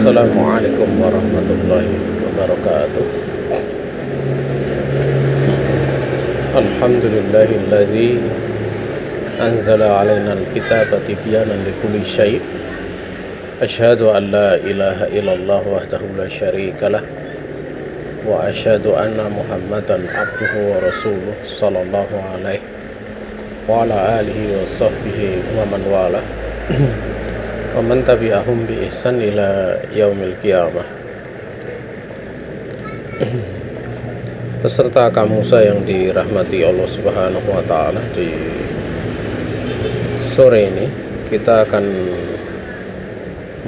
Assalamualaikum warahmatullahi wabarakatuh. Alhamdulillahilladzi anzala alaina alkitaba tibyanan likulli syai'. Asyhadu an la ilaha illallah wahdahu la syarikalah wa asyhadu anna Muhammadan abduhu wa rasuluh sallallahu alaihi wa ala alihi wa sahbihi wa man walah wa man tabi'ahum bi ihsan ila yaumil qiyamah. Peserta kamusa yang dirahmati Allah Subhanahu wa taala, di sore ini kita akan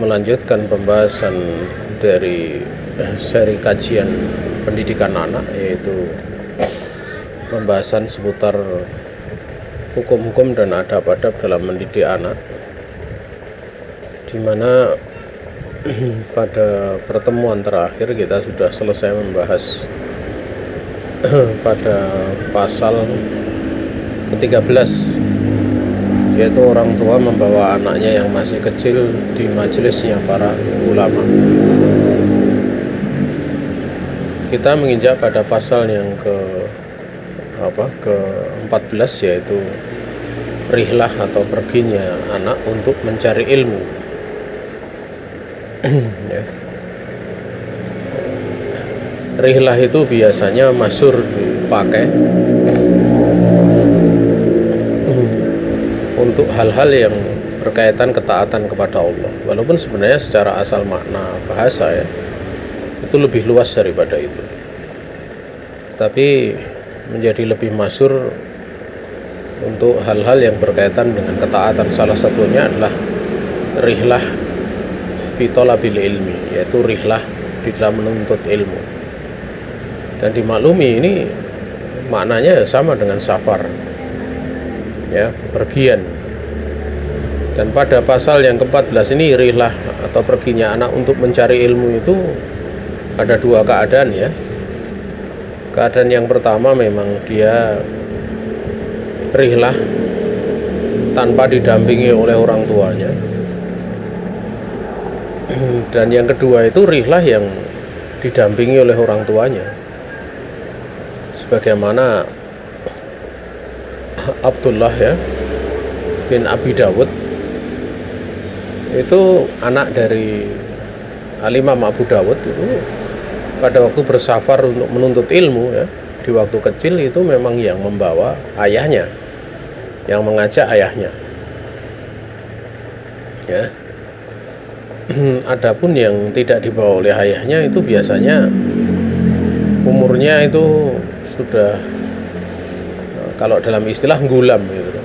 melanjutkan pembahasan dari seri kajian pendidikan anak, yaitu pembahasan seputar hukum-hukum dan adab-adab dalam mendidik anak, di mana pada pertemuan terakhir kita sudah selesai membahas pada pasal ke-13, yaitu orang tua membawa anaknya yang masih kecil di majelisnya para ulama. Kita menginjak pada pasal yang ke-14, yaitu rihlah atau perginya anak untuk mencari ilmu. Ya. Rihlah itu biasanya masyhur dipakai untuk hal-hal yang berkaitan ketaatan kepada Allah, walaupun sebenarnya secara asal makna bahasa ya itu lebih luas daripada itu, tapi menjadi lebih masyhur untuk hal-hal yang berkaitan dengan ketaatan. Salah satunya adalah rihlah fi thalabil ilmi, yaitu rihlah di dalam menuntut ilmu. Dan dimaklumi ini maknanya sama dengan safar, ya, bepergian. Dan pada pasal yang ke-14 ini, rihlah atau perginya anak untuk mencari ilmu, itu ada dua keadaan ya. Keadaan yang pertama memang dia rihlah tanpa didampingi oleh orang tuanya. Dan yang kedua itu rihlah yang didampingi oleh orang tuanya, sebagaimana Abdullah ya bin Abi Dawud, itu anak dari Al-Imam Abu Dawud, itu pada waktu bersafar untuk menuntut ilmu ya, di waktu kecil itu memang yang membawa ayahnya, yang mengajak ayahnya ya. Adapun yang tidak dibawa oleh ayahnya itu biasanya umurnya itu sudah, kalau dalam istilah, gulam gitu.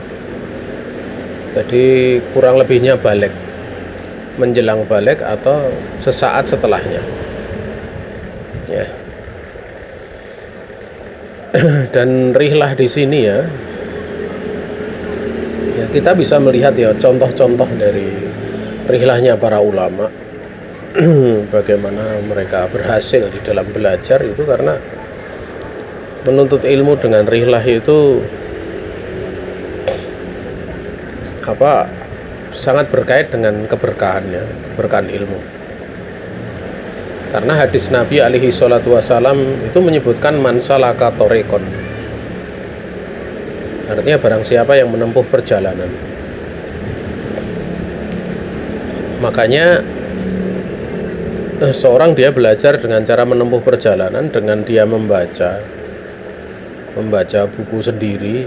Jadi kurang lebihnya balik, menjelang balik atau sesaat setelahnya ya. Dan rihlah di sini ya kita bisa melihat ya contoh-contoh dari rihlahnya para ulama, bagaimana mereka berhasil di dalam belajar itu karena menuntut ilmu dengan rihlah itu sangat berkait dengan keberkahannya, keberkahan ilmu. Karena hadis Nabi alaihi salatu wasalam itu menyebutkan man salaka thoriqon, artinya barang siapa yang menempuh perjalanan. Makanya seorang dia belajar dengan cara menempuh perjalanan, dengan dia membaca buku sendiri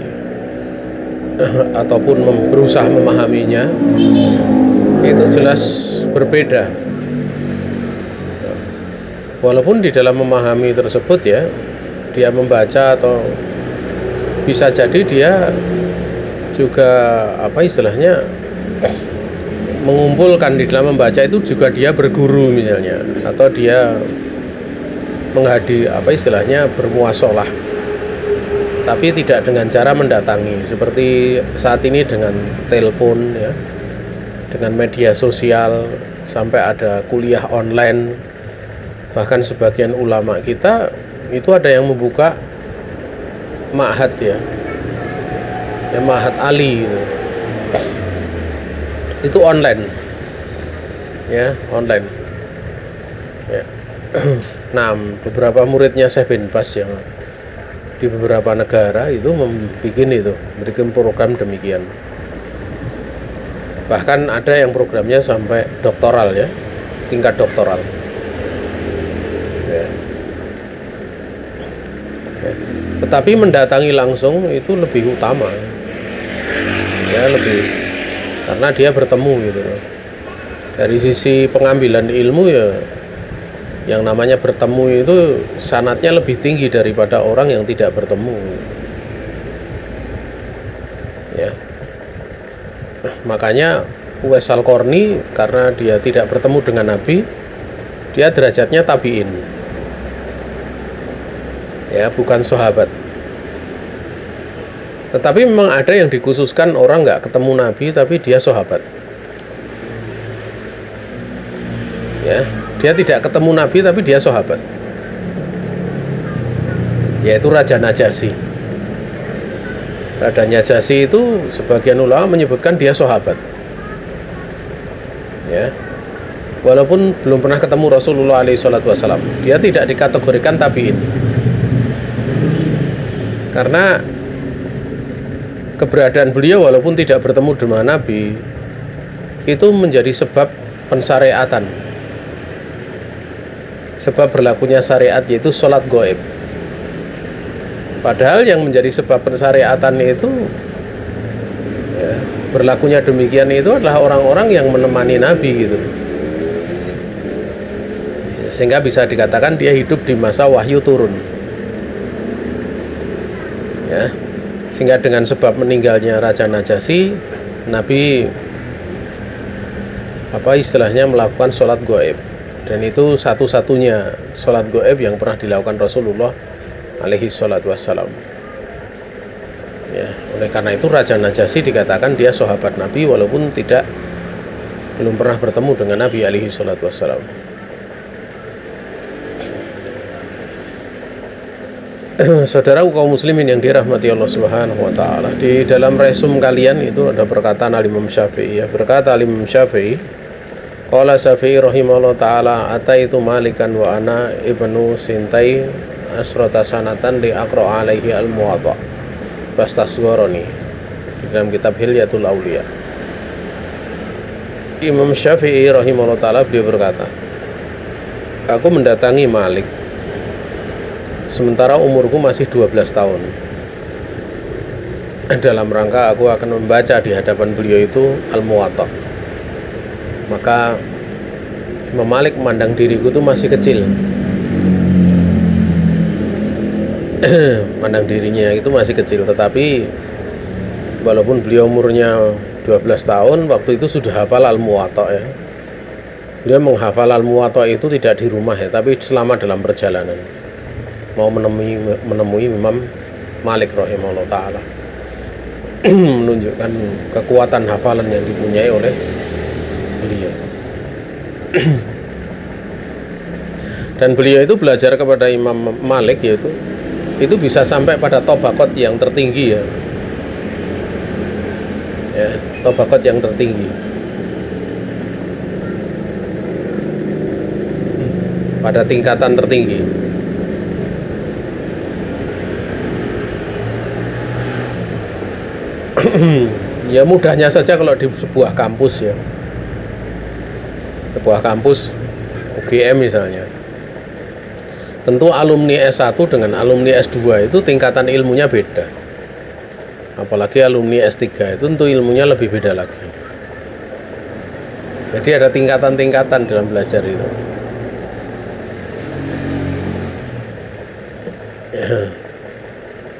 ataupun berusaha memahaminya, itu jelas berbeda. Walaupun di dalam memahami tersebut ya, dia membaca atau bisa jadi dia juga mengumpulkan di dalam membaca itu juga dia berguru misalnya, atau dia bermuasalah, tapi tidak dengan cara mendatangi seperti saat ini dengan telepon ya, dengan media sosial, sampai ada kuliah online. Bahkan sebagian ulama kita itu ada yang membuka ma'had ya, ma'had Ali gitu. Itu online ya, online. ya. Nah, beberapa muridnya Syekh bin Baz yang di beberapa negara itu bikin program demikian. Bahkan ada yang programnya sampai doktoral ya, tingkat doktoral. Ya. Ya. Tetapi mendatangi langsung itu lebih utama, ya karena dia bertemu gitu loh. Dari sisi pengambilan ilmu ya, yang namanya bertemu itu sanatnya lebih tinggi daripada orang yang tidak bertemu. Ya. Makanya Uwais Al-Qarni karena dia tidak bertemu dengan Nabi, dia derajatnya tabi'in. Ya, bukan sahabat. Tetapi memang ada yang dikhususkan orang nggak ketemu Nabi tapi dia sahabat. Ya, dia tidak ketemu Nabi tapi dia sahabat. Yaitu Raja Najasyi. Raja Najasyi itu sebagian ulama menyebutkan dia sahabat. Ya. Walaupun belum pernah ketemu Rasulullah SAW, dia tidak dikategorikan tabi'in. Karena keberadaan beliau walaupun tidak bertemu dengan Nabi itu menjadi sebab pensyariatan, sebab berlakunya syariat, yaitu sholat gaib. Padahal yang menjadi sebab pensyariatan itu ya, berlakunya demikian itu adalah orang-orang yang menemani Nabi gitu. Sehingga bisa dikatakan dia hidup di masa wahyu turun. Ya. Sehingga dengan sebab meninggalnya Raja Najasyi, Nabi melakukan sholat gaib. Dan itu satu-satunya sholat gaib yang pernah dilakukan Rasulullah alaihi salatu wassalam. Ya, oleh karena itu Raja Najasyi dikatakan dia sahabat Nabi walaupun belum pernah bertemu dengan Nabi alaihi salatu wassalam. Saudara kaum muslimin yang dirahmati Allah Subhanahu wa taala, di dalam resum kalian itu ada perkataan Imam Syafi'i ya. Berkata Imam Syafi'i, qala Syafi'i rahimahullah taala, ataitu Malikan wa ana ibnu sintai asrota sanatan li aqra alaihi al-muwatta fastasgharani, di dalam kitab Hilyatul Auliya. Imam Syafi'i rahimahullah taala beliau berkata, aku mendatangi Malik sementara umurku masih 12 tahun dalam rangka aku akan membaca di hadapan beliau itu Al-Muwatta. Maka Imam Malik memandang diriku itu masih kecil, mandang dirinya itu masih kecil, tetapi walaupun beliau umurnya 12 tahun, waktu itu sudah hafal Al-Muwatta ya. Beliau menghafal Al-Muwatta itu tidak di rumah ya, tapi selama dalam perjalanan mau menemui Imam Malik rahimahullah ta'ala. Menunjukkan kekuatan hafalan yang dipunyai oleh beliau. Dan beliau itu belajar kepada Imam Malik itu bisa sampai pada tobaqat yang tertinggi ya. Ya, tobaqat yang tertinggi. Pada tingkatan tertinggi. Ya mudahnya saja kalau di sebuah kampus ya, sebuah kampus UGM misalnya, tentu alumni S1 dengan alumni S2 itu tingkatan ilmunya beda. Apalagi alumni S3 itu tentu ilmunya lebih beda lagi. Jadi ada tingkatan-tingkatan dalam belajar itu.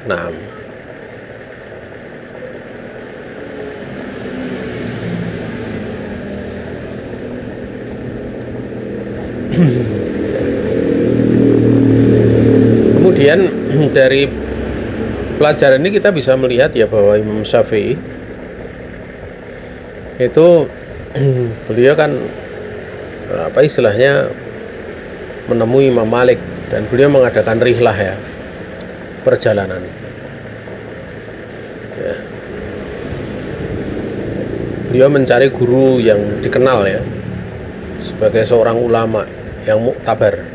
Nah, kemudian dari pelajaran ini kita bisa melihat ya bahwa Imam Syafi'i itu beliau kan istilahnya menemui Imam Malik dan beliau mengadakan rihlah ya, perjalanan ya. Beliau mencari guru yang dikenal ya sebagai seorang ulama yang muktabar.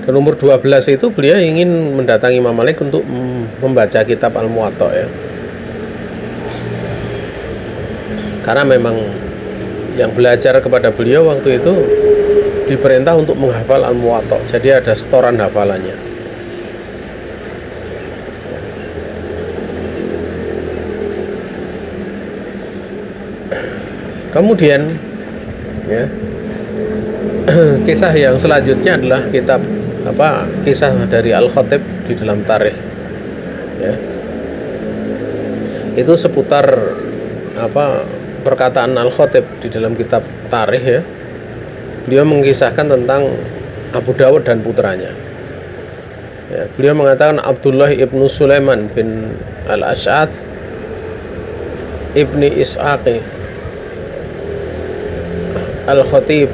Dan umur 12 itu beliau ingin mendatangi Imam Malik untuk membaca kitab Al-Muwatta ya. Karena memang yang belajar kepada beliau waktu itu diperintah untuk menghafal Al-Muwatta. Jadi ada setoran hafalannya. Kemudian ya, kisah yang selanjutnya adalah kisah dari Al-Khatib di dalam tarikh ya. Itu seputar perkataan Al-Khatib di dalam kitab tarikh ya. Beliau mengisahkan tentang Abu Dawud dan putranya ya. Beliau mengatakan Abdullah ibnu Sulaiman bin Al-Ash'ad ibni Ishaqi Al-Khatib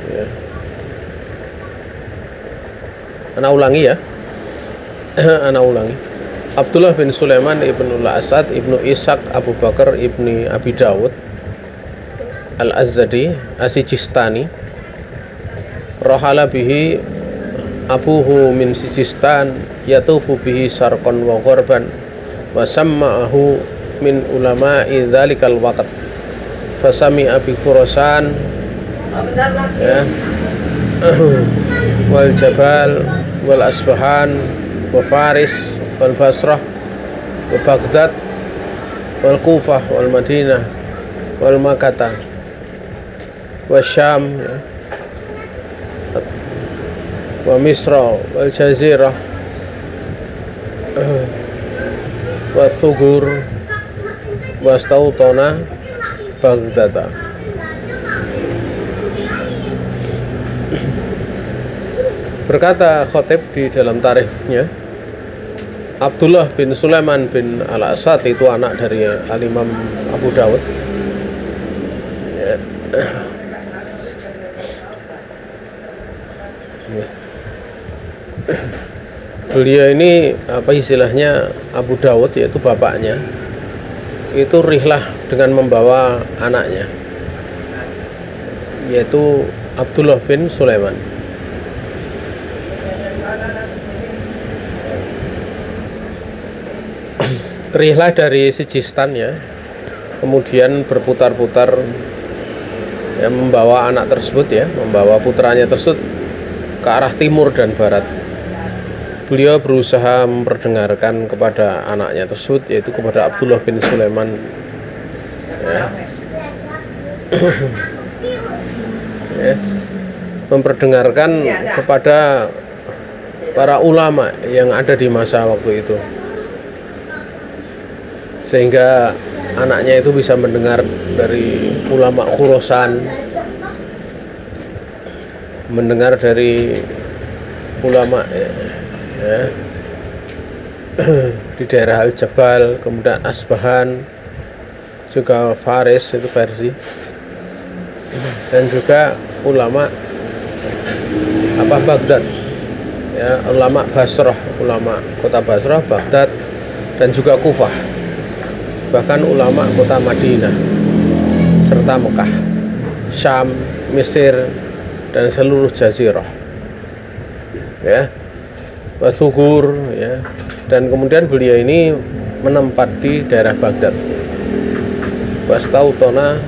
ya. Ana ulangi Abdullah bin Sulaiman ibnu Al-Asad ibnu Ishaq Abu Bakar ibni Abi Dawud Al-Azzadi As-Sijistani rahala bihi abuhu min Sijistan yatufu bihi sarqan wa ghorban wa samma'ahu min ulama'i dzalikal waqt fasami'a bi Khurasan ya wal Jabal wal Asbahan wa Faris wal Basrah wa Baghdad wal Kufah wal Madinah wal Makkah wa Syam ya, wa Misra wal Jazirah wa Thugur wa Stautona Baghdad. Berkata Khatib di dalam tarikhnya, Abdullah bin Sulaiman bin Al-Asad itu anak dari Al-Imam Abu Dawud ya. Beliau ini istilahnya Abu Dawud, yaitu bapaknya itu rihlah dengan membawa anaknya, yaitu Abdullah bin Sulaiman. Rihlah dari Sijistan ya, kemudian berputar-putar ya, membawa anak tersebut ya, membawa putranya tersebut ke arah timur dan barat. Beliau berusaha memperdengarkan kepada anaknya tersebut, yaitu kepada Abdullah bin Sulaiman ya. Ya, memperdengarkan kepada para ulama yang ada di masa waktu itu, sehingga anaknya itu bisa mendengar dari ulama Khurasan, mendengar dari ulama ya, di daerah Al-Jabal, kemudian Asbahan, juga Faris itu versi, dan juga ulama Baghdad ya, ulama Basrah, ulama kota Basrah, Baghdad, dan juga Kufah, bahkan ulama kota Madinah serta Mekah, Syam, Mesir, dan seluruh Jazirah ya, Thugur ya. Dan kemudian beliau ini menempat di daerah Baghdad, Wastautona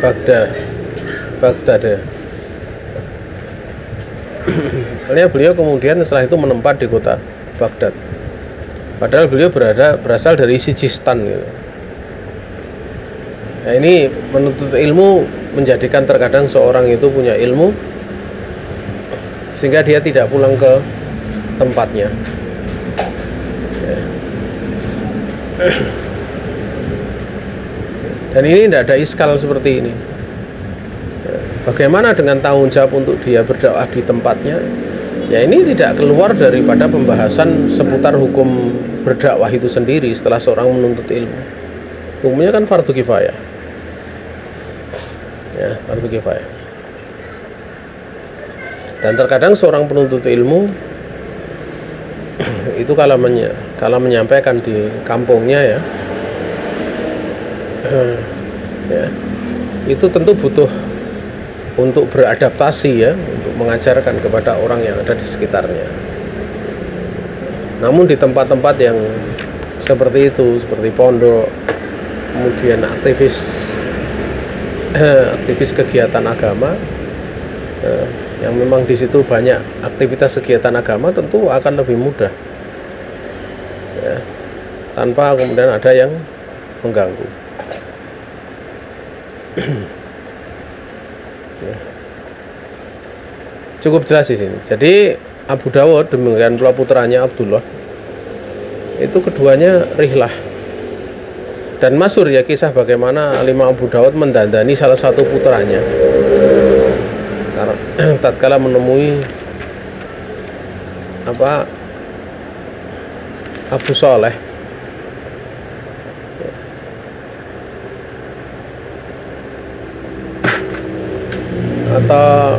Baghdad ya. Akhirnya beliau kemudian setelah itu menempat di kota Baghdad, padahal beliau berasal dari Sijistan gitu. Nah, ini menuntut ilmu menjadikan terkadang seorang itu punya ilmu sehingga dia tidak pulang ke tempatnya ya. Dan ini tidak ada iskal seperti ini ya. Bagaimana dengan tanggung jawab untuk dia berdakwah di tempatnya? Ya, ini tidak keluar daripada pembahasan seputar hukum berdakwah itu sendiri setelah seorang menuntut ilmu. Hukumnya kan fardu kifayah ya, fardu kifayah. Dan terkadang seorang penuntut ilmu itu kalau menyampaikan di kampungnya ya, ya itu tentu butuh untuk beradaptasi ya, untuk mengajarkan kepada orang yang ada di sekitarnya. Namun di tempat-tempat yang seperti itu, seperti pondok, kemudian aktivis kegiatan agama, yang memang di situ banyak aktivitas kegiatan agama, tentu akan lebih mudah ya, tanpa kemudian ada yang mengganggu. Ya. Cukup jelas di sini. Jadi Abu Dawud demikian pula putranya Abdullah, itu keduanya rihlah. Dan masyhur ya kisah bagaimana Imam Abu Dawud mendandani salah satu putranya karena tatkala menemui Abu Saleh, atau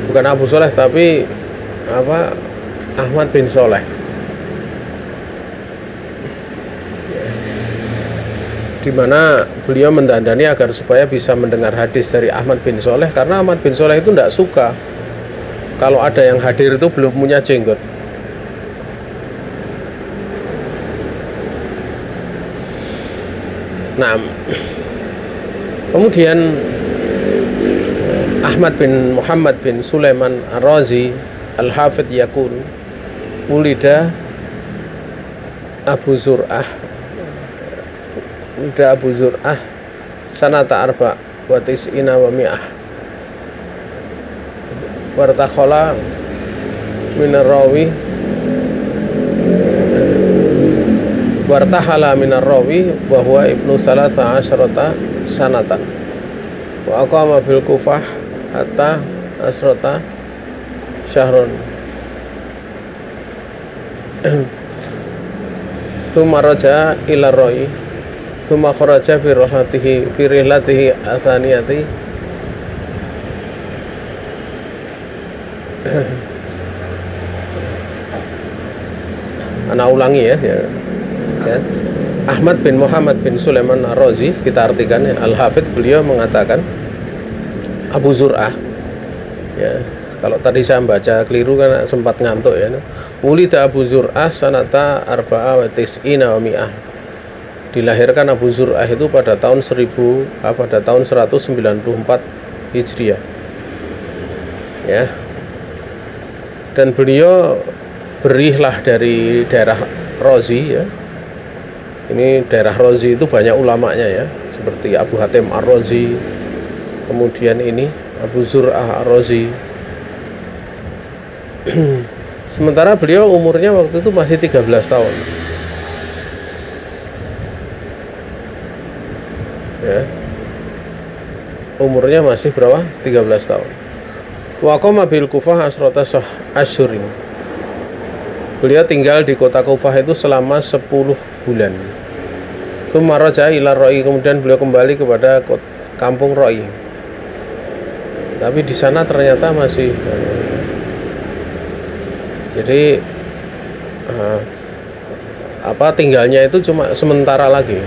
bukan Abu Saleh tapi Ahmad bin Saleh, di mana beliau mendandani agar supaya bisa mendengar hadis dari Ahmad bin Saleh, karena Ahmad bin Saleh itu tidak suka kalau ada yang hadir itu belum punya jenggot. Nah, kemudian Ahmad bin Muhammad bin Sulaiman Ar-Razi Al-Hafidh yaqul ulida Abu Zur'ah sanata arba wa tis'ina wa mi'ah wartakhala minar rawi wartahala minar rawi wa huwa ibnu salasa asyrata sanatan wa aqama bil Kufah hatta asrata syahrun thumma raja ila rawi thumma kharaja fi rihlatihi asaniyati ana ulangi ya. Ahmad bin Muhammad bin Sulaiman Ar-Razi, kita artikan ya, Al-Hafidh, beliau mengatakan Abu Zur'ah ya, kalau tadi saya baca keliru karena sempat ngantuk ya. Ulida Abu Zur'ah sanata arba'a wa tis'ina wa mi'ah. Dilahirkan Abu Zur'ah itu pada tahun 194 Hijriah. Ya. Dan beliau berihlah dari daerah Razi ya. Ini daerah Razi itu banyak ulamanya ya, seperti Abu Hatim Ar-Razi, kemudian ini Abu Zur'ah Ar-Razi. Sementara beliau umurnya waktu itu masih 13 tahun ya. Umurnya masih berapa? 13 tahun. Wa qama bil Kufah asrata asyhurin. Beliau tinggal di kota Kufah itu selama 10 bulan. Tsumma raja'a ila Ra'i, kemudian beliau kembali kepada kampung Ra'i. Tapi di sana ternyata masih jadi tinggalnya itu cuma sementara lagi.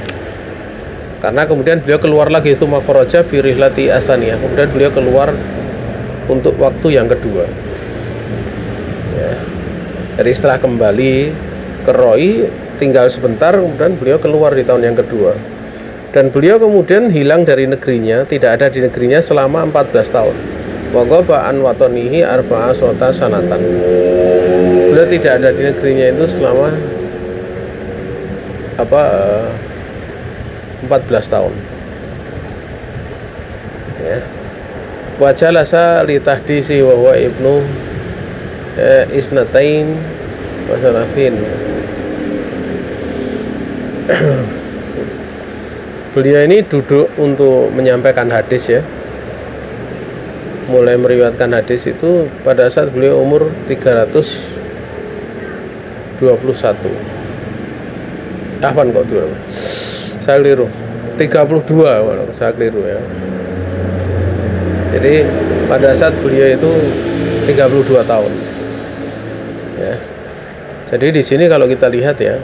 Karena kemudian beliau keluar lagi, itu makharaja fi rihlati asaniyah. Kemudian beliau keluar untuk waktu yang kedua. Ya. Jadi setelah kembali ke Ra'i, tinggal sebentar, kemudian beliau keluar di tahun yang kedua. Dan beliau kemudian hilang dari negerinya, tidak ada di negerinya selama 14 tahun. Wa ghaba an watanihi arba'a asrata sanatan. Beliau tidak ada di negerinya itu selama 14 tahun. Ya. Wa jalasa li tahdisi wa huwa ibnu isnatain wa salafin. Beliau ini duduk untuk menyampaikan hadis ya. Mulai meriwayatkan hadis itu pada saat beliau umur 321. Afwan kok dulu. Saya keliru. 32, saya keliru ya. Jadi pada saat beliau itu 32 tahun. Ya. Jadi di sini kalau kita lihat ya,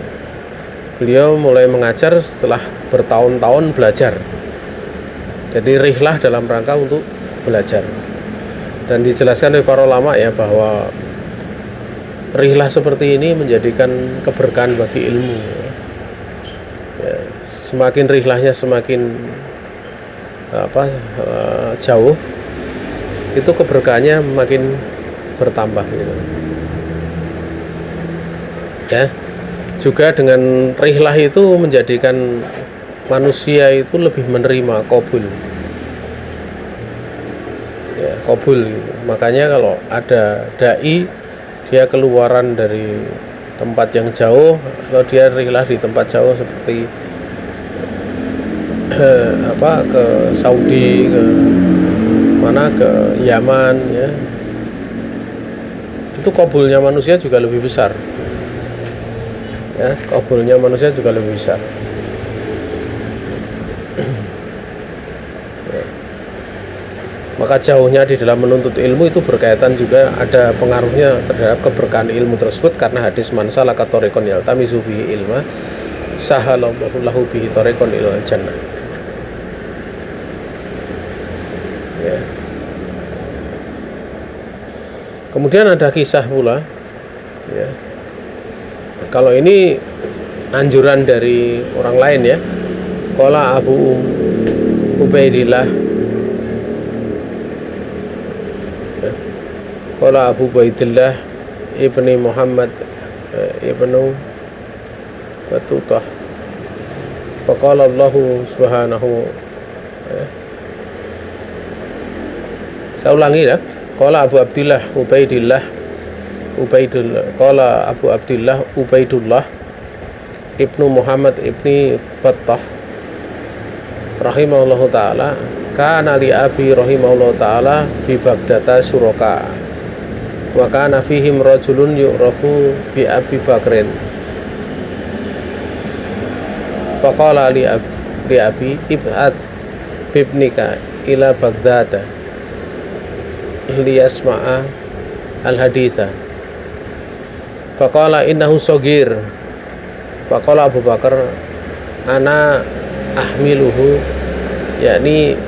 beliau mulai mengajar setelah bertahun-tahun belajar. Jadi rihlah dalam rangka untuk belajar. Dan dijelaskan oleh para ulama ya bahwa rihlah seperti ini menjadikan keberkahan bagi ilmu. Ya, semakin rihlahnya semakin jauh, itu keberkahannya makin bertambah gitu. Ya, juga dengan rihlah itu menjadikan manusia itu lebih menerima qabul. Ya, qabul gitu. Makanya kalau ada dai dia keluaran dari tempat yang jauh atau dia rihlah di tempat jauh seperti ke Saudi, ke mana, ke Yaman ya, itu qabulnya manusia juga lebih besar. Ya, qabulnya manusia juga lebih besar. Ya. Maka jauhnya di dalam menuntut ilmu itu berkaitan juga ada pengaruhnya terhadap keberkahan ilmu tersebut, karena hadis man salaka thariqan yaltamisu fihi ilma sahalallahu lahu bihi thariqan ilal jannah. Ya. Kemudian ada kisah pula ya. Kalau ini anjuran dari orang lain ya. Qala Abu Ubaidillah, ya. Qala Abu Ubaidillah ibni Muhammad ibnu Batutah. Faqala Allah subhanahu, ya. Saya ulangi ya. Qala Abu Abdillah Ubaidillah qala Abu Abdillah Ubaidullah ibnu Muhammad ibni Battah rahimahullahu ta'ala, kana li abi rahimahullahu ta'ala bi Baghdata suraka wa kana fihim rajulun yu'rafu bi Abi Bakrin faqala li abi ib'at bibnika ila Baghdata liyasma'a al-haditha. Faqala innahu sogir. Faqala Abu Bakar ana ahmiluhu, yakni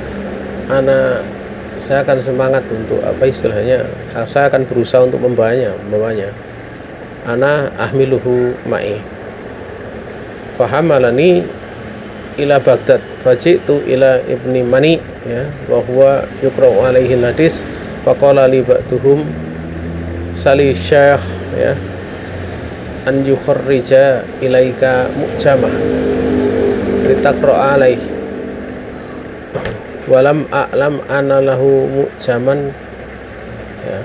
saya akan semangat untuk istilahnya, saya akan berusaha untuk membawanya. Ana ahmiluhu ma'i. Fahamalani ila Baghdad fajitu ila ibni Mani ya, wa huwa yuqra'u alaihi hadis. Faqala li ba'duhum sali syekh ya an yukharrija ilaika mu'jamah litaqra alaih walam a'lam ana lahu mu'jaman ya,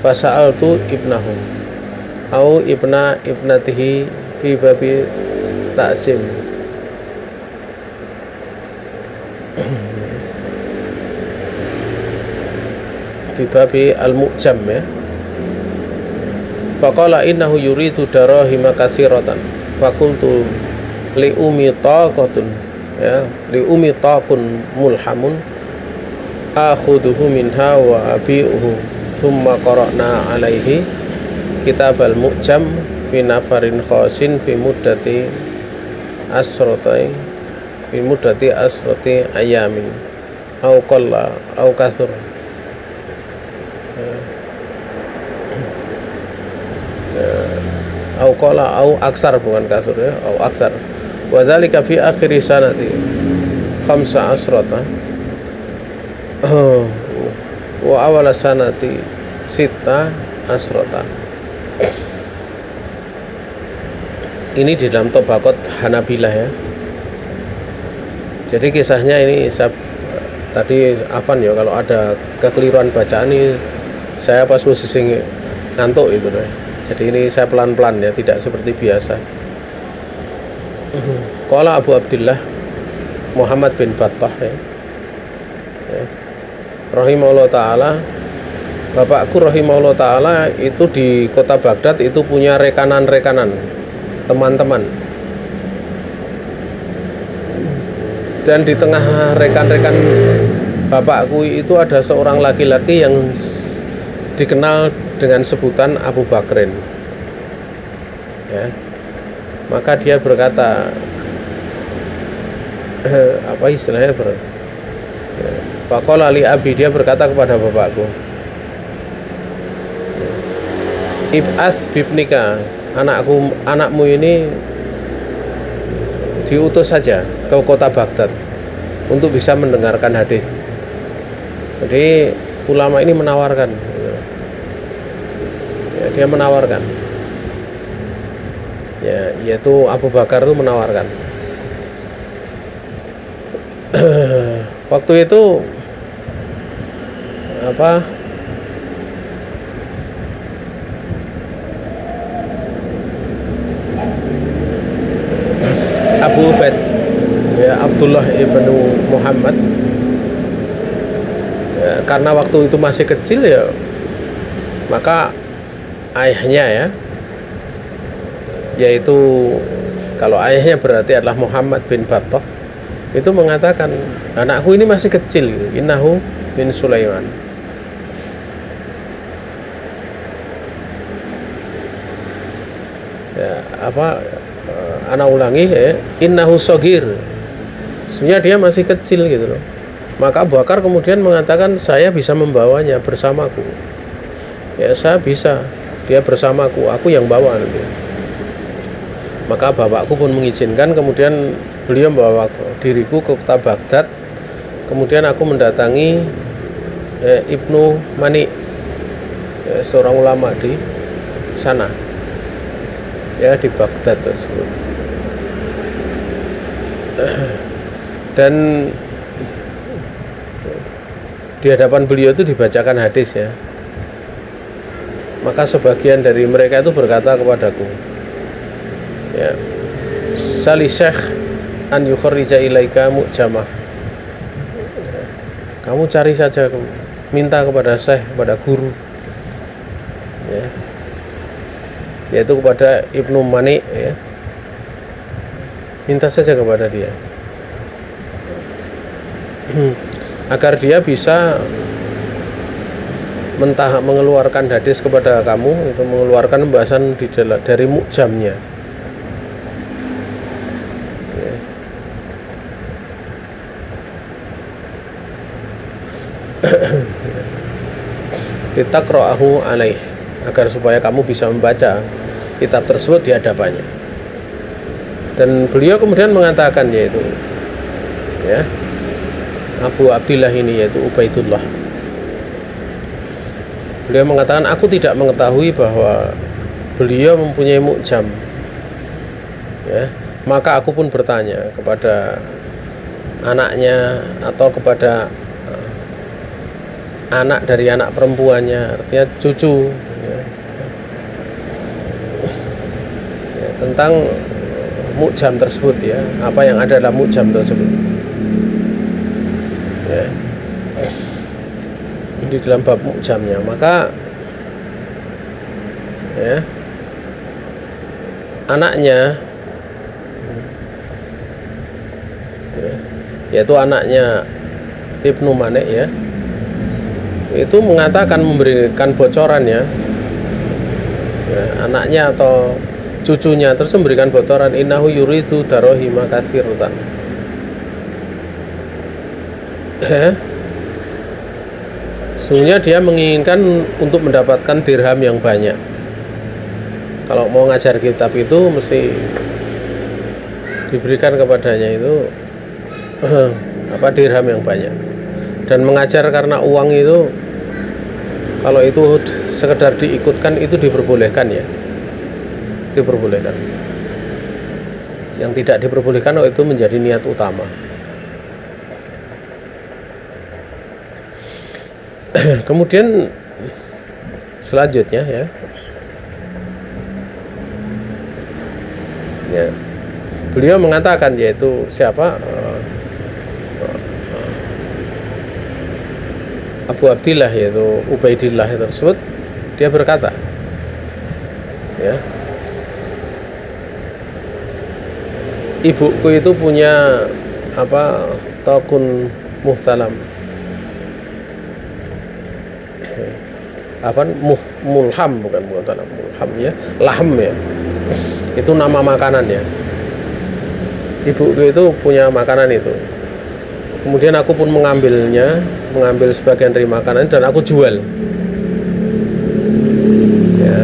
fasa'altu ibnahu au ibnatihi fi babi ta'zim fi babi al-mu'jam ya. Faqala innahu yuridu darahima katsiratan. Faqultu li umi taqatun ya, li umi taqun mulhamun akhuduhu minha wa abi'uhu. Thumma qara'na alaihi kitab al-mu'jam fi nafarin khasin fi muddati asrati ayamin au qalla au kathur. Au qala au aksar, bukan kasur ya, au aksar. Wa dzalika fi akhir sanati 15 wa awal sanati 16. Ini di dalam Tabaqat Hanabilah ya. Jadi kisahnya ini tadi afan ya, kalau ada kekeliruan bacaan ini saya pas posisi ngantuk itu deh. Jadi ini saya pelan-pelan ya, tidak seperti biasa. Qala Abu Abdillah Muhammad bin Battah ya. Rahimahullah ta'ala, bapakku rahimahullah ta'ala itu di kota Baghdad itu punya rekanan-rekanan, teman-teman. Dan di tengah rekan-rekan bapakku itu ada seorang laki-laki yang dikenal dengan sebutan Abu Bakrin. ya, maka dia berkata, apa istilahnya, faqala li abi, dia berkata kepada bapakku, ib'ats bibnika, anakmu ini diutus saja ke kota Baghdad untuk bisa mendengarkan hadis. Jadi ulama ini menawarkan, ya, dia menawarkan, ya, yaitu Abu Bakar itu menawarkan. Waktu itu apa, Abu Ubaid, ya, Abdullah ibnu Muhammad, ya, karena waktu itu masih kecil, ya, maka ayahnya, ya, yaitu kalau ayahnya berarti adalah Muhammad bin Battah, itu mengatakan, anakku ini masih kecil, innahu min Sulaiman. Ya, apa, anak ulangi, ya, innahu sogir, sebenarnya dia masih kecil gitu loh. Maka Abu Bakar kemudian mengatakan, saya bisa membawanya bersamaku, ya, saya bisa, dia bersamaku, aku yang bawa nanti. Maka bapakku pun mengizinkan, kemudian beliau membawa diriku ke kota Baghdad. Kemudian aku mendatangi Ibnu Mani, seorang ulama di sana, ya, di Baghdad tersebut. Dan di hadapan beliau itu dibacakan hadis, ya. Maka sebagian dari mereka itu berkata kepadaku, ya, sali syekh an yukhrija ilaika mu'jamah, kamu cari saja, minta kepada syekh, kepada guru, ya, yaitu kepada Ibnu Mani, ya, minta saja kepada dia agar dia bisa mengeluarkan hadis kepada kamu, itu mengeluarkan pembahasan dari mu'jamnya, ya. Litaqra'ahu alaih, agar supaya kamu bisa membaca kitab tersebut di hadapannya. Dan beliau kemudian mengatakan, yaitu, ya, Abu Abdillah ini, yaitu Ubaidullah, beliau mengatakan, aku tidak mengetahui bahwa beliau mempunyai mu'jam, ya, maka aku pun bertanya kepada anaknya atau kepada anak dari anak perempuannya, artinya cucu, ya, ya, tentang mu'jam tersebut, ya, apa yang ada dalam mu'jam tersebut, ya, di dalam bab mu'jamnya. Maka, ya, anaknya, ya, yaitu anaknya Ibnu Mane, ya, itu mengatakan, memberikan bocoran, ya, anaknya atau cucunya terus memberikan bocoran, innahu yuridu darahima katsiratan, sesungguhnya dia menginginkan untuk mendapatkan dirham yang banyak. Kalau mau ngajar kitab itu mesti diberikan kepadanya itu apa, dirham yang banyak. Dan mengajar karena uang itu, kalau itu sekedar diikutkan, itu diperbolehkan, ya, diperbolehkan. Yang tidak diperbolehkan, itu menjadi niat utama. Kemudian selanjutnya, ya, ya, beliau mengatakan, yaitu siapa, Abu Abdillah, yaitu Ubaidillah tersebut, dia berkata, ya, ibuku itu punya apa, tokun muhtalam, apa, mulham, bukan muhtalam, mulham, ya, lahm, ya, Itu nama makanannya. Ibuku itu punya makanan itu. Kemudian aku pun mengambil sebagian dari makanan dan aku jual. Ya.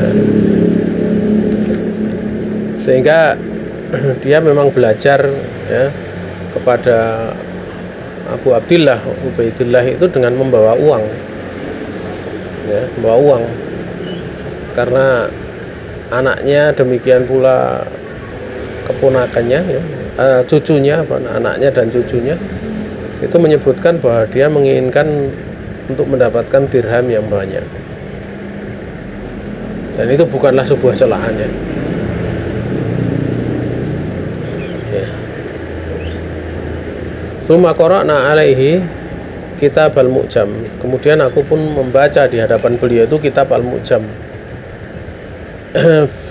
Sehingga dia memang belajar ya kepada Abu Abdillah Ubaidillah itu dengan membawa uang. Ya, membawa uang. Karena anaknya demikian pula keponakannya ya, cucunya, anaknya dan cucunya itu menyebutkan bahwa dia menginginkan untuk mendapatkan dirham yang banyak, dan itu bukanlah sebuah celaan ya. Tsumma qara'na alaihi kitab al-mu'jam. Kemudian aku pun membaca di hadapan beliau itu kitab al-mu'jam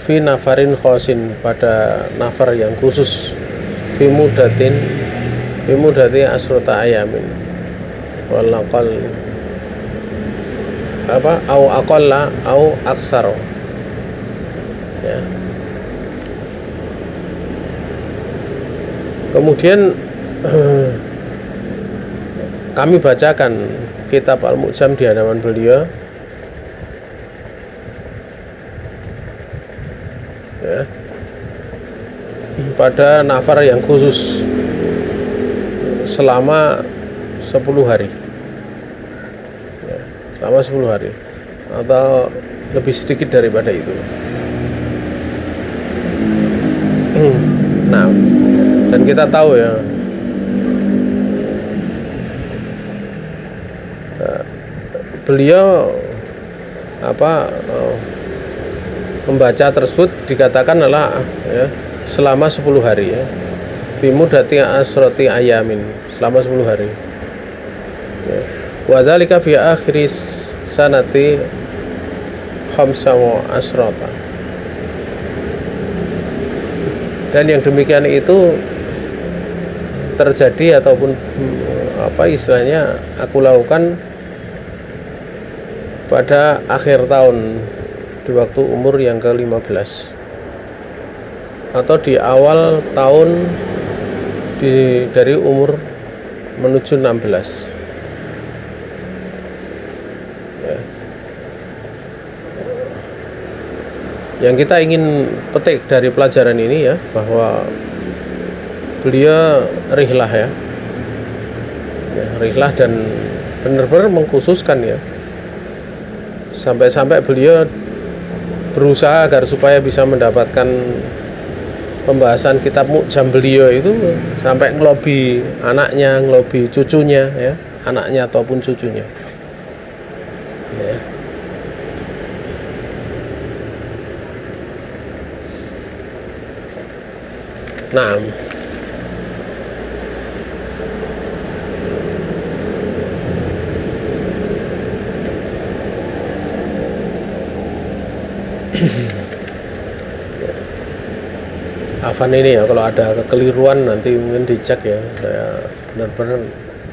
fi nafarin khosin, pada nafar yang khusus, fi mudati asrota ayamin walaqal au aqalla au aksar ya. Kemudian kami bacakan kitab al-mu'jam di hadapan beliau ya, pada nafar yang khusus selama 10 hari ya, selama 10 hari atau lebih sedikit daripada itu. Nah, dan kita tahu ya, beliau membaca tersebut dikatakan adalah ya, selama 10 hari ya, fi mudati asrati ayamin, selama 10 hari ya. Wa dzalika fi akhir sanati khamsa wa asrata, dan yang demikian itu terjadi ataupun istilahnya aku lakukan pada akhir tahun di waktu umur yang ke-15 atau di awal tahun dari umur menuju 16 ya. Yang kita ingin petik dari pelajaran ini ya, bahwa beliau rihlah ya, rihlah dan benar-benar mengkhususkan ya, sampai-sampai beliau berusaha agar supaya bisa mendapatkan pembahasan kitab mu'jam beliau itu sampai ngelobi anaknya, ngelobi cucunya ya, anaknya ataupun cucunya ya. Nah, Afan ini ya, kalau ada kekeliruan nanti mungkin dicek ya. Saya benar-benar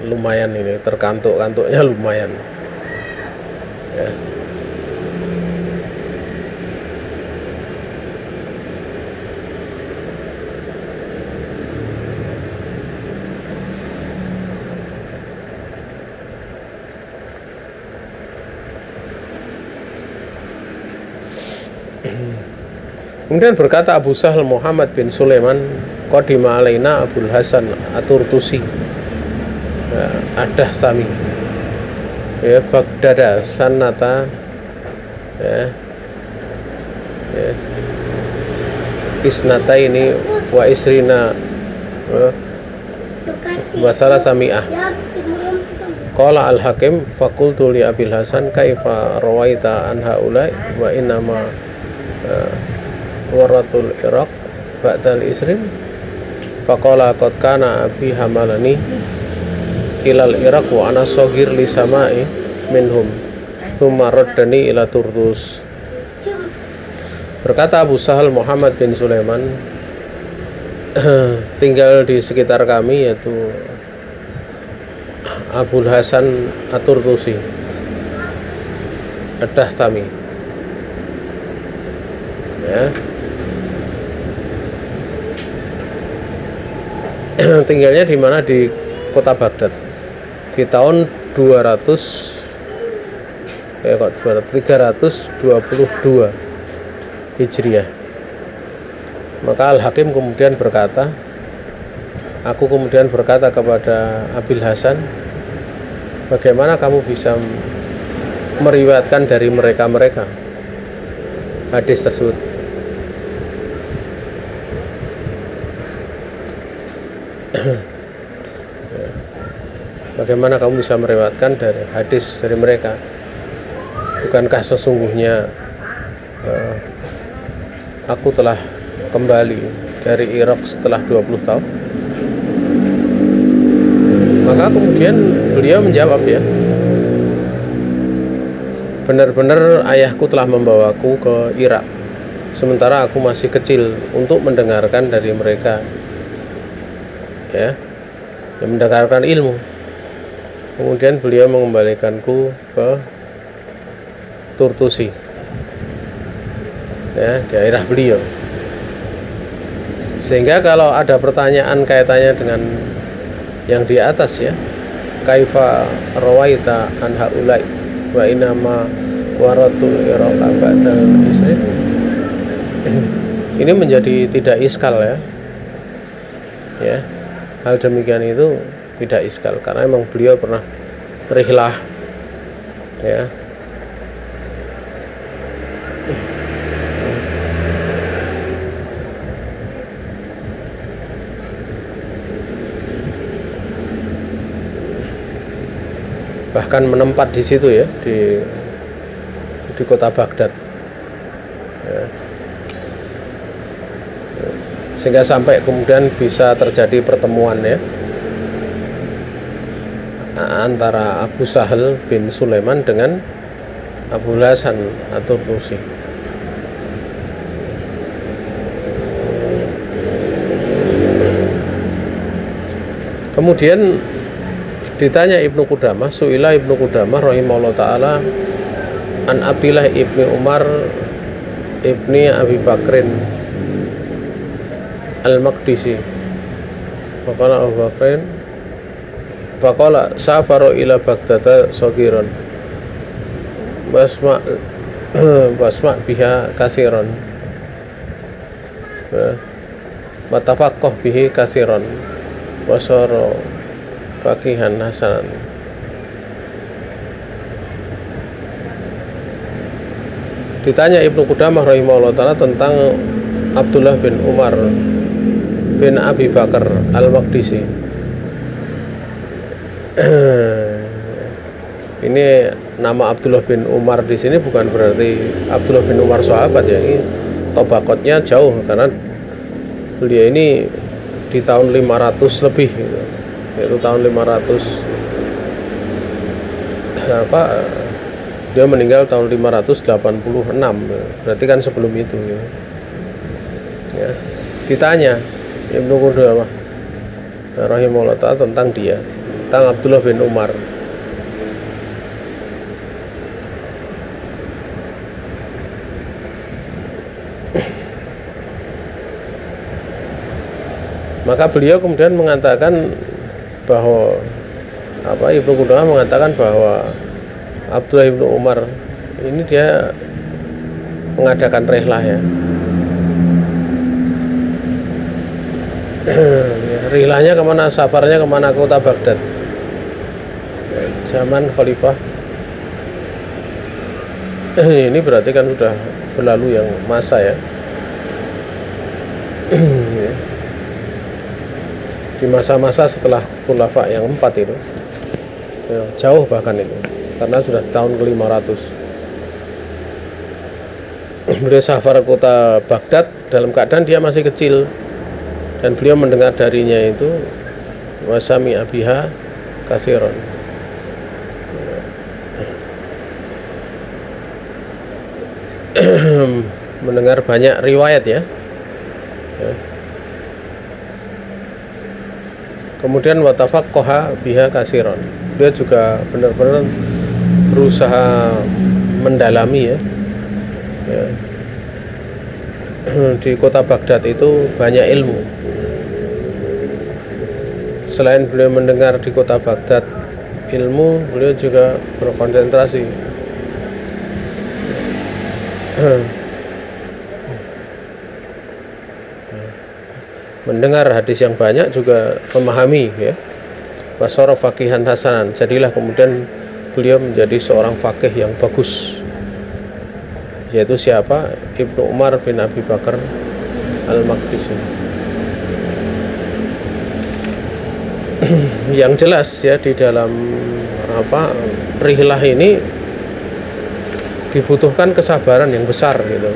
lumayan ini, terkantuk-kantuknya lumayan ya. Kemudian berkata Abu Sahal Muhammad bin Sulaiman, qadima alaina Abul Hasan At-Turtusi Ad-Dahtami ya, Baghdada sanata ya, isnata ini wa isrina masalah sami'ah. Qala al-Hakim faqultu li Abil Hasan kaifa rawaita an haula wa innama waratul Iraq ba'dal isrin. Faqala qad kana abi hamalani ilal Iraq wa ana shagir li sama'i minhum thumma raddani ila Turdus. Berkata Abu Sahal Muhammad bin Sulaiman, tinggal di sekitar kami yaitu Abul Hasan At-Turtusi Ad-Dahtami ya. tinggalnya di mana? Di kota Baghdad di tahun 322 Hijriah. Maka Al-Hakim kemudian berkata, aku kemudian berkata kepada Abil Hasan, bagaimana kamu bisa meriwayatkan dari mereka hadis tersebut? Bagaimana kamu bisa meriwayatkan dari hadis dari mereka? Bukankah sesungguhnya aku telah kembali dari Irak setelah 20 tahun? Maka kemudian beliau menjawab, ya, benar-benar ayahku telah membawaku ke Irak sementara aku masih kecil untuk mendengarkan dari mereka, ya, yang mendengarkan ilmu. Kemudian beliau mengembalikanku ke Turtusi, ya, daerah beliau. Sehingga kalau ada pertanyaan kaitannya dengan yang di atas, ya, kaifa rawaita an haulai wa inama waratul iraqa ba'dal isri, ini menjadi tidak iskal, ya, hal demikian itu tidak iskal karena memang beliau pernah rihlah, ya. Bahkan menempat di situ, ya, di kota Baghdad, ya. Sehingga sampai kemudian bisa terjadi pertemuan, ya, antara Abu Sahal bin Sulaiman dengan Abu Hasan At-Turtusi. Kemudian ditanya Ibnu Qudamah, su'ila Ibnu Qudamah rahimahullah ta'ala an Abdillah ibni Umar ibni Abi Bakrin Al-Maqdisi. Faqala Abu Bakrin, faqala safaro ila Baghdad sagiran wasma biha kathiran wa tafaqqah bihi kathiran wasara faqihan hasanan. Ditanya Ibnu Qudamah rahimahullah ta'ala tentang Abdullah bin Umar bin Abi Bakar Al-Maqdisi. Ini nama Abdullah bin Umar di sini bukan berarti Abdullah bin Umar sahabat, ya. Ini tobakotnya jauh karena beliau ini di tahun 500 lebih, gitu. Yaitu tahun 500 dia meninggal tahun 586, berarti kan sebelum itu, ya. Ditanya Ibnu Qudamah rahimahullah ta'ala tentang dia, tentang Abdullah bin Umar. Maka beliau kemudian mengatakan bahwa Ibnu Qudamah mengatakan bahwa Abdullah bin Umar ini dia mengadakan rihlah, ya. Rihlahnya kemana? Safarnya kemana? Kota Baghdad, zaman Khalifah. Ini berarti kan sudah berlalu yang masa, ya. Di masa-masa setelah khulafa yang 4 itu, ya, jauh bahkan itu, karena sudah tahun ke-500. Beliau safar kota Baghdad dalam keadaan dia masih kecil, dan beliau mendengar darinya itu wasami abiha kathiron, mendengar banyak riwayat, ya. Kemudian watafaqqaha biha katsiran, dia juga benar-benar berusaha mendalami, ya. Di kota Baghdad itu banyak ilmu, selain beliau mendengar di kota Baghdad ilmu, beliau juga berkonsentrasi mendengar hadis yang banyak, juga memahami ya. Wasara faqihan hasanan, jadilah kemudian beliau menjadi seorang faqih yang bagus, yaitu siapa? Ibnu Umar bin Abi Bakar Al-Maqdisi. Yang jelas ya, di dalam rihlah ini dibutuhkan kesabaran yang besar gitu,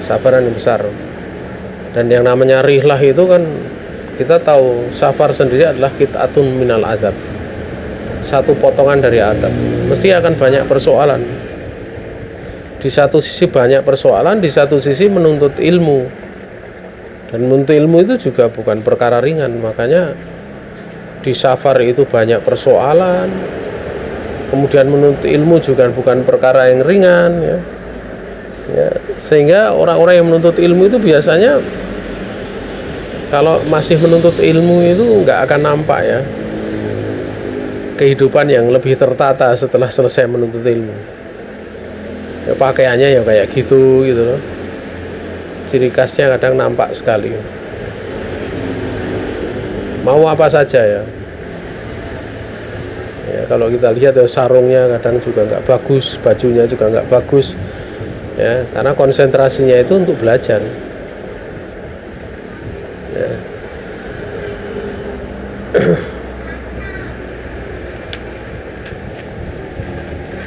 kesabaran yang besar. Dan yang namanya rihlah itu kan kita tahu, safar sendiri adalah qit'atun minal adab, satu potongan dari adab. Mesti akan banyak persoalan. Di satu sisi banyak persoalan, di satu sisi menuntut ilmu. Dan menuntut ilmu itu juga bukan perkara ringan. Makanya di safar itu banyak persoalan. Kemudian menuntut ilmu juga bukan perkara yang ringan ya. Sehingga orang-orang yang menuntut ilmu itu biasanya kalau masih menuntut ilmu itu nggak akan nampak ya kehidupan yang lebih tertata setelah selesai menuntut ilmu. Ya, pakaiannya ya kayak gitu loh. Ciri khasnya kadang nampak sekali. Mau apa saja ya. Ya kalau kita lihat ya, sarungnya kadang juga nggak bagus, bajunya juga nggak bagus. Ya, karena konsentrasinya itu untuk belajar. Ya.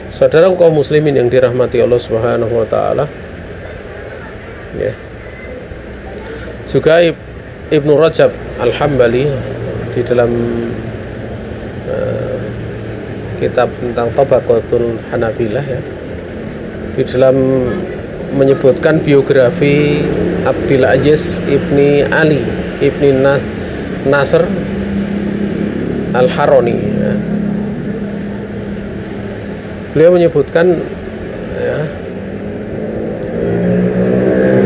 Saudara kaum muslimin yang dirahmati Allah Subhanahu wa taala. Ya. Juga Ibnu Rajab Al-Hambali di dalam kitab tentang Tabaqatul Hanabilah ya, di dalam menyebutkan biografi Abdul Aziz ibni Ali ibni Nasr Al-Harani ya. Beliau menyebutkan ya,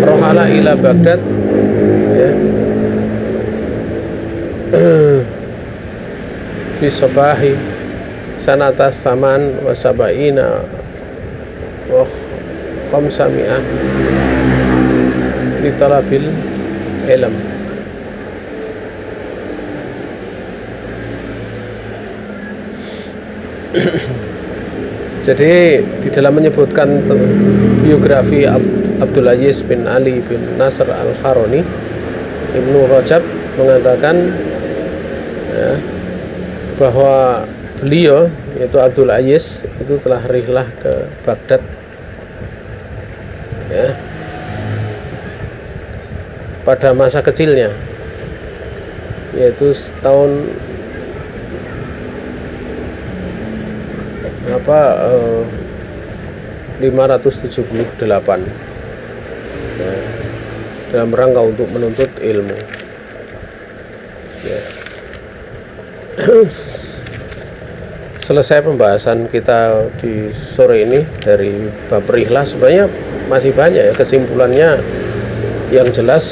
rohala ila Baghdad ya, fi sabahi sanatas taman wa sabaina wa khamsami'ah li talabil ilm. Jadi di dalam menyebutkan biografi Abdul Aziz bin Ali bin Nasr Al-Harani, Ibnu Rajab mengatakan ya, bahwa beliau yaitu Abdul Aziz itu telah rihlah ke Baghdad ya, pada masa kecilnya, yaitu tahun 578 ya, dalam rangka untuk menuntut ilmu ya. Selesai pembahasan kita di sore ini dari bab rihlah. Sebenarnya masih banyak ya kesimpulannya. Yang jelas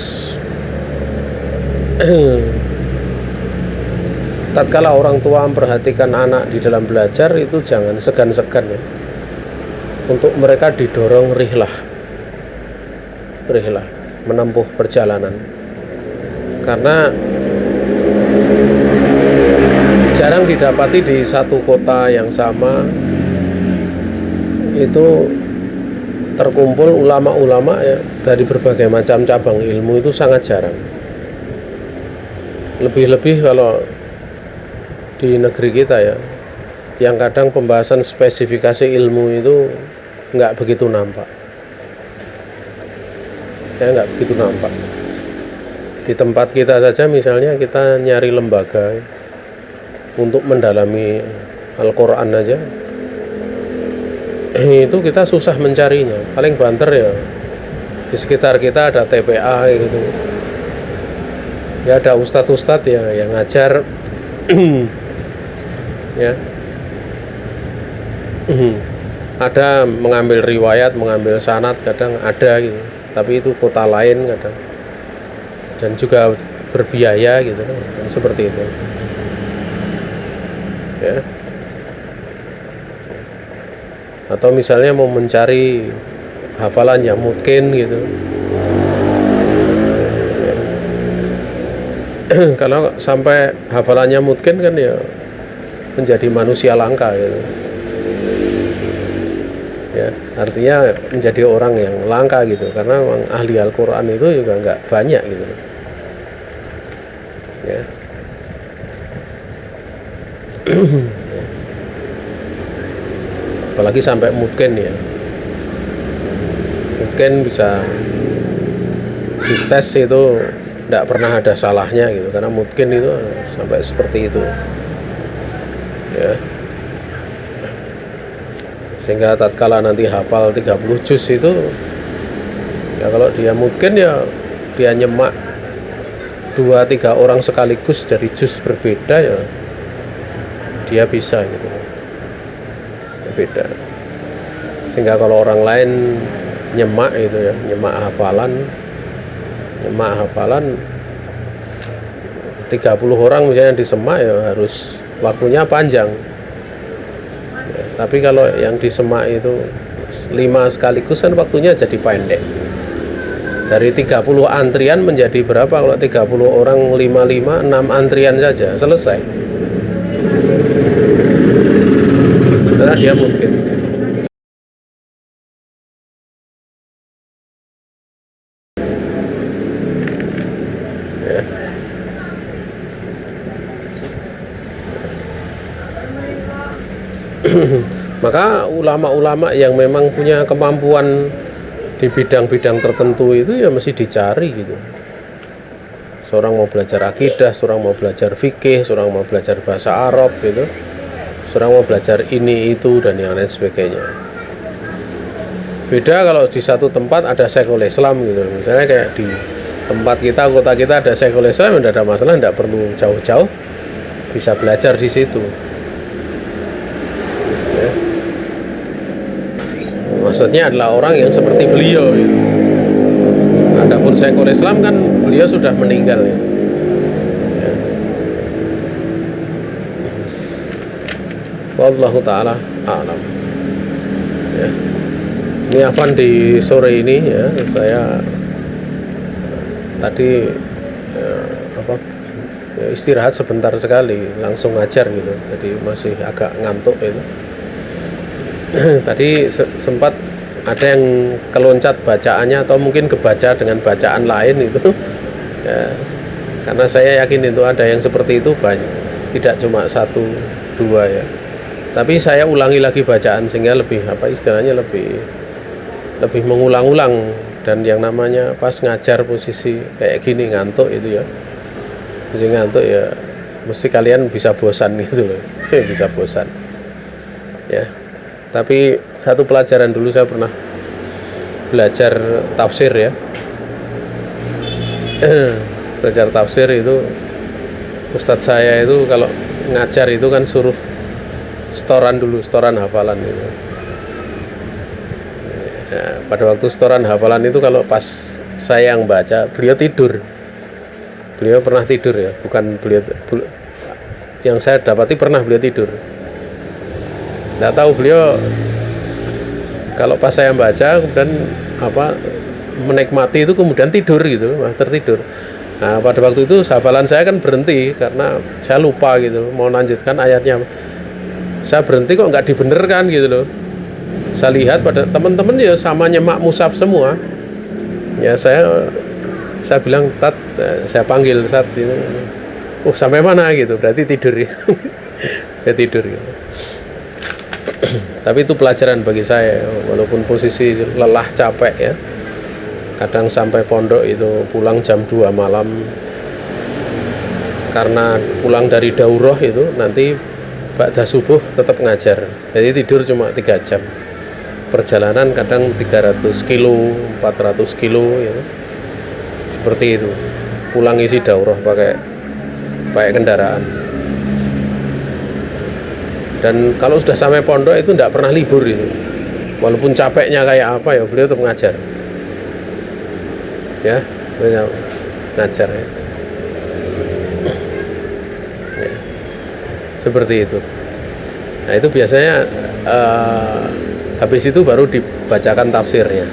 tatkala orang tua memperhatikan anak di dalam belajar itu jangan segan-segan ya, untuk mereka didorong rihlah menempuh perjalanan, karena jarang didapati di satu kota yang sama itu terkumpul ulama-ulama ya, dari berbagai macam cabang ilmu. Itu sangat jarang. Lebih-lebih kalau di negeri kita ya, yang kadang pembahasan spesifikasi ilmu itu nggak begitu nampak ya, nggak begitu nampak. Di tempat kita saja misalnya, kita nyari lembaga untuk mendalami Al-Quran aja itu kita susah mencarinya. Paling banter ya di sekitar kita ada TPA gitu ya, ada ustadz-ustadz ya yang ngajar ya, ada mengambil riwayat, mengambil sanad, kadang ada gitu, tapi itu kota lain kadang, dan juga berbiaya gitu kan, seperti itu. ya. Atau misalnya mau mencari hafalan yang mungkin gitu ya. Kalau sampai hafalannya mungkin kan ya menjadi manusia langka gitu ya, artinya menjadi orang yang langka gitu, karena memang ahli Al-Quran itu juga nggak banyak gitu ya. Apalagi sampai mungkin ya, mungkin bisa dites itu tidak pernah ada salahnya gitu, karena mungkin itu sampai seperti itu ya. Sehingga tatkala nanti hafal 30 juz itu ya, kalau dia mungkin ya dia nyemak 2-3 orang sekaligus dari juz berbeda ya dia bisa gitu, beda. Sehingga kalau orang lain nyemak itu ya, nyemak hafalan 30 orang misalnya disemak ya harus waktunya panjang ya, tapi kalau yang disemak itu 5 sekaligus kan waktunya jadi pendek. Dari 30 antrian menjadi berapa? Kalau 30 orang 5, 6 antrian saja selesai, karena dia mungkin ya. Maka ulama-ulama yang memang punya kemampuan di bidang-bidang tertentu itu ya mesti dicari gitu. Seorang mau belajar akidah, seorang mau belajar fikih, seorang mau belajar bahasa Arab gitu, seorang mau belajar ini itu dan yang lain sebagainya. Beda kalau di satu tempat ada Syekhul Islam gitu, misalnya kayak di tempat kita, kota kita ada Syekhul Islam, tidak ada masalah, tidak perlu jauh-jauh, bisa belajar di situ ya. Maksudnya adalah orang yang seperti beliau gitu. Adapun Syekhul Islam kan beliau sudah meninggal ya. Wallahu ta'ala a'lam ya. Ini Afan di sore ini ya, saya tadi istirahat sebentar sekali langsung ngajar gitu, jadi masih agak ngantuk itu. Tadi sempat ada yang keloncat bacaannya atau mungkin kebaca dengan bacaan lain itu ya, karena saya yakin itu ada yang seperti itu banyak, tidak cuma 1-2 ya, tapi saya ulangi lagi bacaan sehingga lebih istilahnya lebih mengulang-ulang. Dan yang namanya pas ngajar posisi kayak gini ngantuk itu ya, mesti ngantuk ya, mesti kalian bisa bosan gitu loh. Bisa bosan ya. Tapi satu pelajaran dulu saya pernah belajar tafsir ya. Belajar tafsir itu ustadz saya itu kalau ngajar itu kan suruh setoran dulu, setoran hafalan itu. Ya, pada waktu setoran hafalan itu kalau pas saya yang baca, beliau tidur. Beliau pernah tidur ya, bukan beliau yang saya dapati pernah beliau tidur. Nggak tahu beliau kalau pas saya baca kemudian menikmati itu kemudian tidur gitu, tertidur. Nah pada waktu itu hafalan saya kan berhenti karena saya lupa gitu mau lanjutkan ayatnya. Saya berhenti kok nggak dibenerkan gitu loh. Saya lihat pada teman-teman ya sama nyemak mushaf semua. Ya saya bilang Tat, saya panggil saat itu. Sampai mana gitu, berarti tidur ya. Ya tidur gitu. Tapi itu pelajaran bagi saya, walaupun posisi lelah capek ya. Kadang sampai pondok itu pulang jam 2 malam karena pulang dari daurah itu nanti ba'da subuh tetap ngajar. Jadi tidur cuma 3 jam. Perjalanan kadang 300 kilo, 400 kilo ya. Seperti itu. Pulang isi daurah pakai kendaraan. Dan kalau sudah sampai pondok itu tidak pernah libur itu. Walaupun capeknya kayak apa ya, beliau tetap ngajar. Ya, beliau ngajar ya. Seperti itu. Nah itu biasanya habis itu baru dibacakan tafsirnya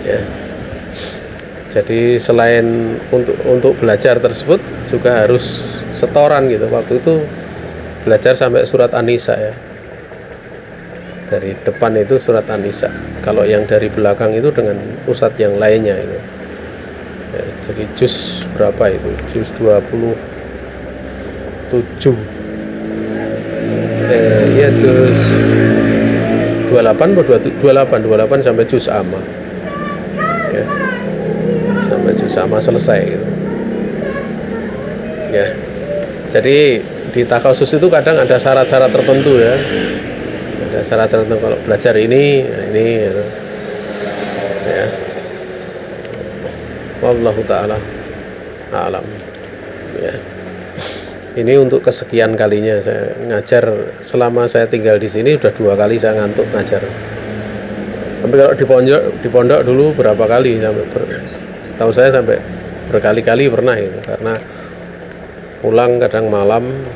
ya. Jadi selain untuk belajar tersebut juga harus setoran gitu. Waktu itu belajar sampai surat An-Nisa ya. Dari depan itu surat An-Nisa. Kalau yang dari belakang itu dengan ustadz yang lainnya itu. Ya, jadi juz berapa itu? Juz 27. Ya juz 28 sampai juz amma. Ya. Sampai juz amma selesai gitu. Ya. Jadi di takhasus itu kadang ada syarat-syarat tertentu ya. Ada syarat-syarat tertentu kalau belajar ini gitu. Ya. Wallahu taala a'lam. Ya. Ini untuk kesekian kalinya saya ngajar. Selama saya tinggal di sini udah 2 kali saya ngantuk ngajar. Tapi kalau di pondok dulu berapa kali setahu saya sampai berkali-kali pernah itu, karena pulang kadang malam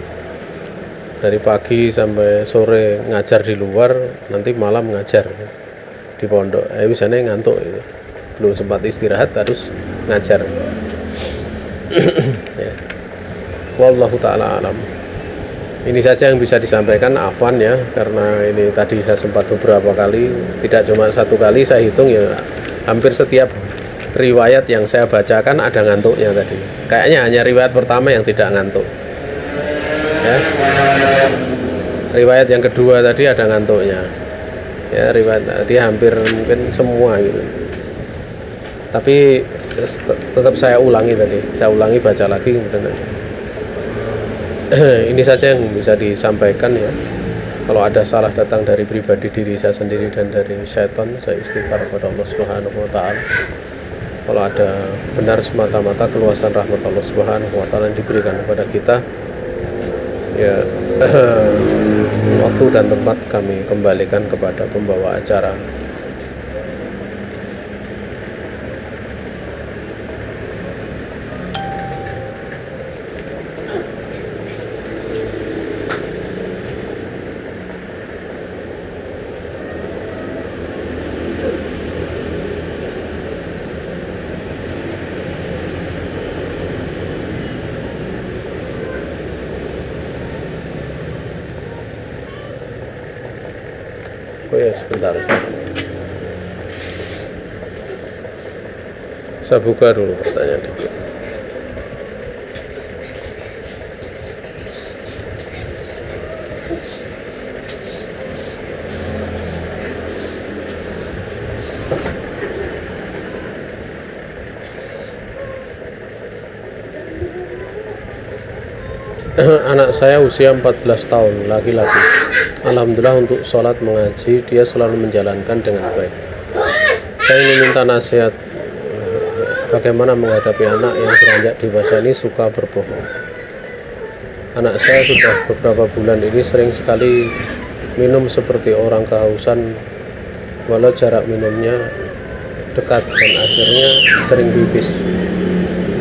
dari pagi sampai sore ngajar di luar, nanti malam ngajar di pondok. Misalnya ngantuk itu. Belum sempat istirahat harus ngajar. Ya. Wallahu ta'ala alam. Ini saja yang bisa disampaikan, afwan ya, karena ini tadi saya sempat beberapa kali, tidak cuma 1 kali, saya hitung ya hampir setiap riwayat yang saya bacakan ada ngantuknya tadi. Kayaknya hanya riwayat pertama yang tidak ngantuk ya. Riwayat yang kedua tadi ada ngantuknya ya, riwayat tadi hampir mungkin semua gitu. Tapi tetap saya ulangi baca lagi kemudian. Ini saja yang bisa disampaikan ya. Kalau ada salah datang dari pribadi diri saya sendiri dan dari syaitan, saya istighfar kepada Allah Subhanahu wa taala. Kalau ada benar semata-mata keluasan rahmat Allah Subhanahu wa taala yang diberikan kepada kita, ya waktu dan tempat kami kembalikan kepada pembawa acara. Oh ya, sebentar. Saya buka dulu pertanyaan dulu. Anak saya usia 14 tahun, laki-laki. Alhamdulillah untuk sholat mengaji dia selalu menjalankan dengan baik. Saya ingin minta nasihat bagaimana menghadapi anak yang beranjak dewasa ini suka berbohong. Anak saya sudah beberapa bulan ini sering sekali minum seperti orang kehausan, walau jarak minumnya dekat, dan akhirnya sering pipis.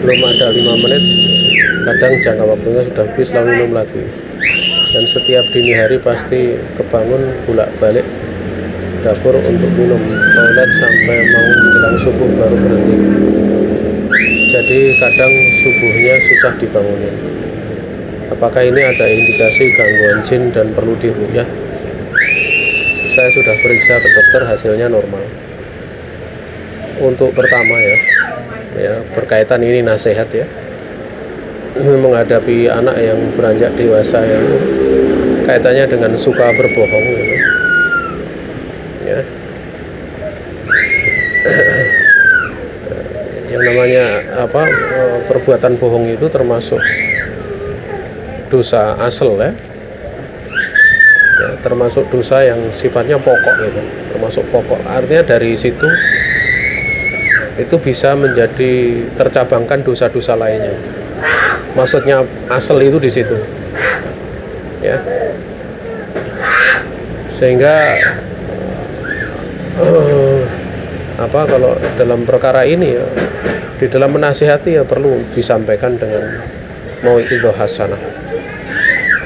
Belum ada 5 menit, kadang jangka waktunya sudah habis lalu minum lagi. Dan setiap dini hari pasti kebangun bolak-balik dapur untuk minum, toilet sampai mau menjelang subuh baru berhenti. Jadi kadang subuhnya susah dibangunin. Apakah ini ada indikasi gangguan jin dan perlu diruqyah? Saya sudah periksa ke dokter, hasilnya normal. Untuk pertama ya berkaitan ini nasihat ya, menghadapi anak yang beranjak dewasa yang kaitannya dengan suka berbohong gitu. Ya. Yang namanya perbuatan bohong itu termasuk dosa asal ya, termasuk dosa yang sifatnya pokok gitu, termasuk pokok. Artinya dari situ itu bisa menjadi tercabangkan dosa-dosa lainnya. Maksudnya asal itu di situ, ya. Sehingga kalau dalam perkara ini ya, di dalam menasihati ya perlu disampaikan dengan mau'izah hasanah.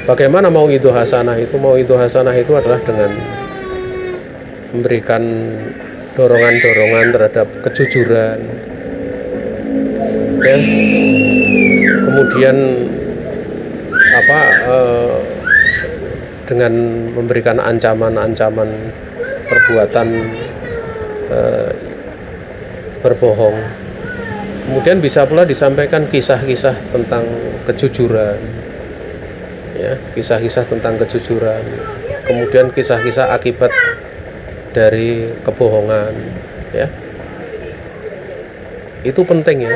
Bagaimana mau itu hasanah itu? Mau itu hasanah itu adalah dengan memberikan dorongan-dorongan terhadap kejujuran, ya. Kemudian dengan memberikan ancaman-ancaman perbuatan berbohong. Kemudian bisa pula disampaikan kisah-kisah tentang kejujuran, ya, kisah-kisah tentang kejujuran. Kemudian kisah-kisah akibat dari kebohongan, ya. Itu penting, ya.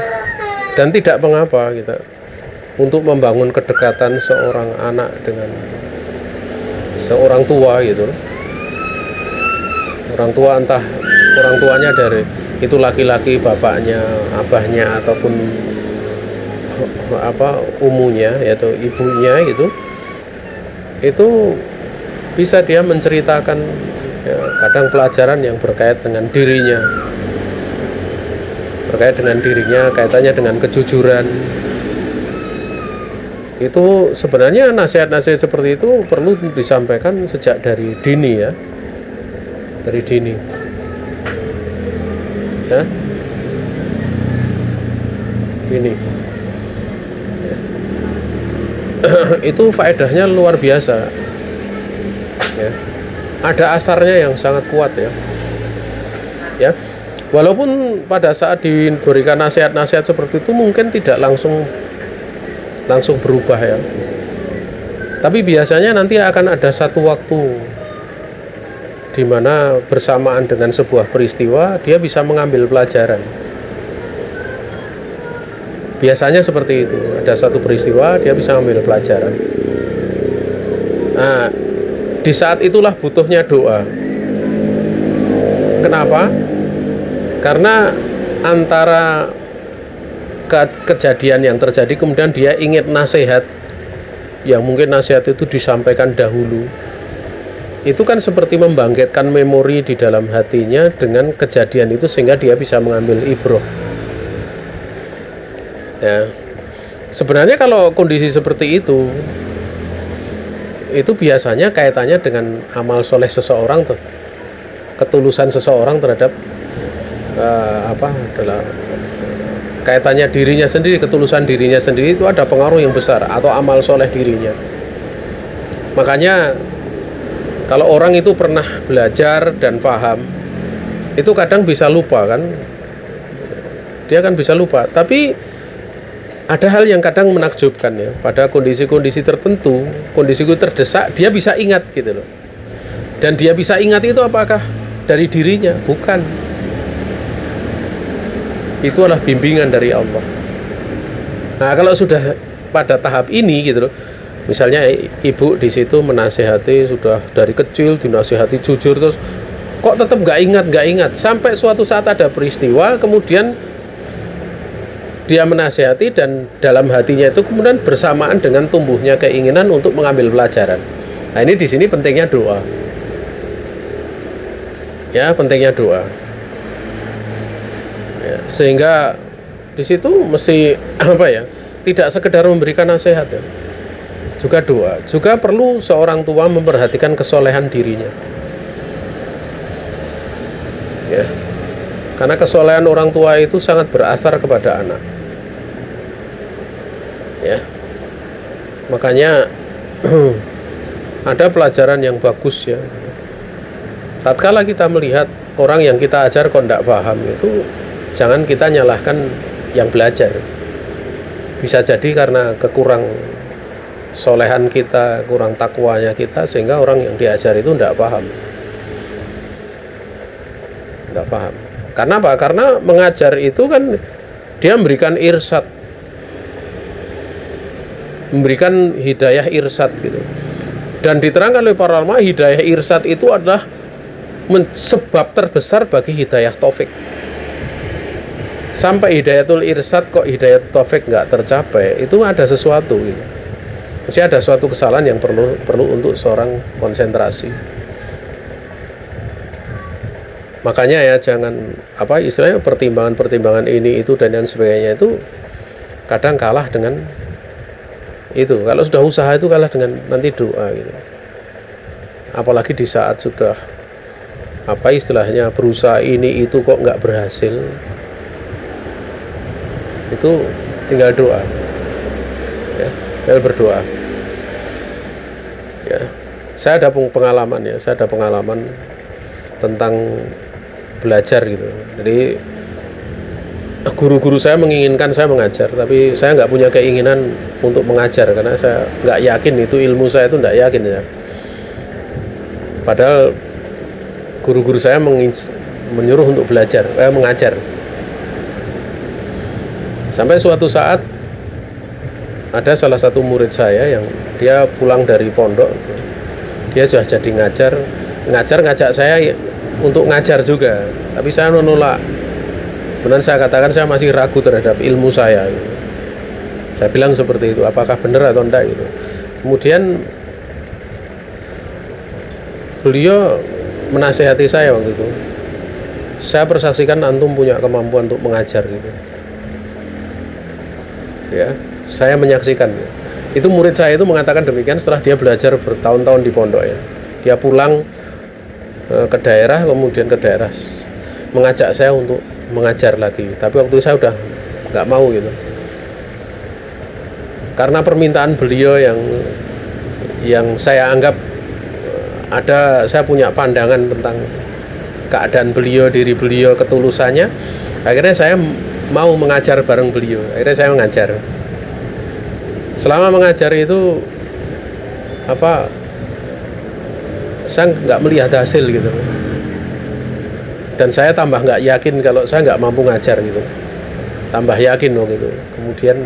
Dan tidak mengapa kita untuk membangun kedekatan seorang anak dengan seorang tua gitu. Orang tua, entah orang tuanya dari itu laki-laki, bapaknya, abahnya, ataupun umunya, yaitu ibunya gitu. Itu bisa dia menceritakan, ya, kadang pelajaran yang berkait dengan dirinya, kaitannya dengan kejujuran. Itu sebenarnya nasihat-nasihat seperti itu perlu disampaikan sejak dari dini, ya, dari dini, ya, ini, ya. Itu faedahnya luar biasa, ya. Ada asarnya yang sangat kuat, ya, ya. Walaupun pada saat diberikan nasihat-nasihat seperti itu mungkin tidak langsung berubah, ya. Tapi biasanya nanti akan ada satu waktu di mana bersamaan dengan sebuah peristiwa dia bisa mengambil pelajaran. Biasanya seperti itu. Ada satu peristiwa dia bisa mengambil pelajaran. Nah, di saat itulah butuhnya doa. Kenapa? Karena antara kejadian yang terjadi kemudian dia ingat nasihat yang mungkin nasihat itu disampaikan dahulu, itu kan seperti membangkitkan memori di dalam hatinya dengan kejadian itu sehingga dia bisa mengambil ibrah, ya. Sebenarnya kalau kondisi seperti itu biasanya kaitannya dengan amal soleh seseorang, ketulusan seseorang terhadap adalah kaitannya dirinya sendiri, ketulusan dirinya sendiri itu ada pengaruh yang besar, atau amal soleh dirinya. Makanya kalau orang itu pernah belajar dan paham, itu kadang bisa lupa, kan? Dia kan bisa lupa. Tapi ada hal yang kadang menakjubkan, ya. Pada kondisi-kondisi tertentu, kondisi terdesak, dia bisa ingat gitu loh. Dan dia bisa ingat itu apakah dari dirinya? Bukan. Itu adalah bimbingan dari Allah. Nah, kalau sudah pada tahap ini gitu loh, misalnya ibu di situ menasehati, sudah dari kecil dinasehati jujur, terus kok tetap nggak ingat, sampai suatu saat ada peristiwa, kemudian dia menasehati dan dalam hatinya itu kemudian bersamaan dengan tumbuhnya keinginan untuk mengambil pelajaran. Nah, ini di sini pentingnya doa, ya, pentingnya doa, ya, sehingga di situ mesti tidak sekedar memberikan nasihat, ya. Juga doa, juga perlu seorang tua memperhatikan kesolehan dirinya, ya, karena kesolehan orang tua itu sangat berasar kepada anak, ya. Makanya ada pelajaran yang bagus, ya. Tatkala kita melihat orang yang kita ajar kok tidak paham, itu jangan kita nyalahkan yang belajar. Bisa jadi karena kekurang solehan kita, kurang takwanya kita, sehingga orang yang diajar itu tidak paham. Karena apa? Karena mengajar itu kan dia memberikan irsyad, memberikan hidayah irsyad gitu. Dan diterangkan oleh para ulama, hidayah irsyad itu adalah sebab terbesar bagi hidayah taufik. Sampai hidayatul irsyad kok hidayah taufik nggak tercapai, itu ada sesuatu gitu. Mesti ada suatu kesalahan yang perlu untuk seorang konsentrasi. Makanya, ya, jangan istilahnya pertimbangan ini itu dan sebagainya itu kadang kalah dengan Itu kalau sudah usaha itu kalah dengan nanti doa gitu. Apalagi di saat sudah apa istilahnya berusaha ini itu kok nggak berhasil, itu tinggal doa ya, tinggal berdoa ya. Saya ada pengalaman tentang belajar gitu. Jadi guru-guru saya menginginkan saya mengajar, tapi saya nggak punya keinginan untuk mengajar karena saya nggak yakin itu ilmu saya itu nggak yakin ya. Padahal guru-guru saya menyuruh untuk mengajar. Sampai suatu saat ada salah satu murid saya yang dia pulang dari pondok, dia sudah jadi ngajak saya untuk ngajar juga, tapi saya menolak. Benar saya katakan saya masih ragu terhadap ilmu saya gitu. Saya bilang seperti itu, apakah benar atau enggak gitu. Kemudian beliau menasehati saya waktu itu, saya persaksikan antum punya kemampuan untuk mengajar gitu ya. Saya menyaksikan itu murid saya itu mengatakan demikian setelah dia belajar bertahun-tahun di pondok ya. Dia pulang ke daerah, kemudian ke daerah mengajak saya untuk mengajar lagi, tapi waktu itu saya udah nggak mau gitu karena permintaan beliau yang saya anggap saya punya pandangan tentang keadaan beliau, diri beliau, ketulusannya. Akhirnya saya mau mengajar bareng beliau. Akhirnya saya mengajar. Selama mengajar itu saya nggak melihat hasil gitu, dan saya tambah nggak yakin kalau saya nggak mampu ngajar gitu, tambah yakin waktu itu. Kemudian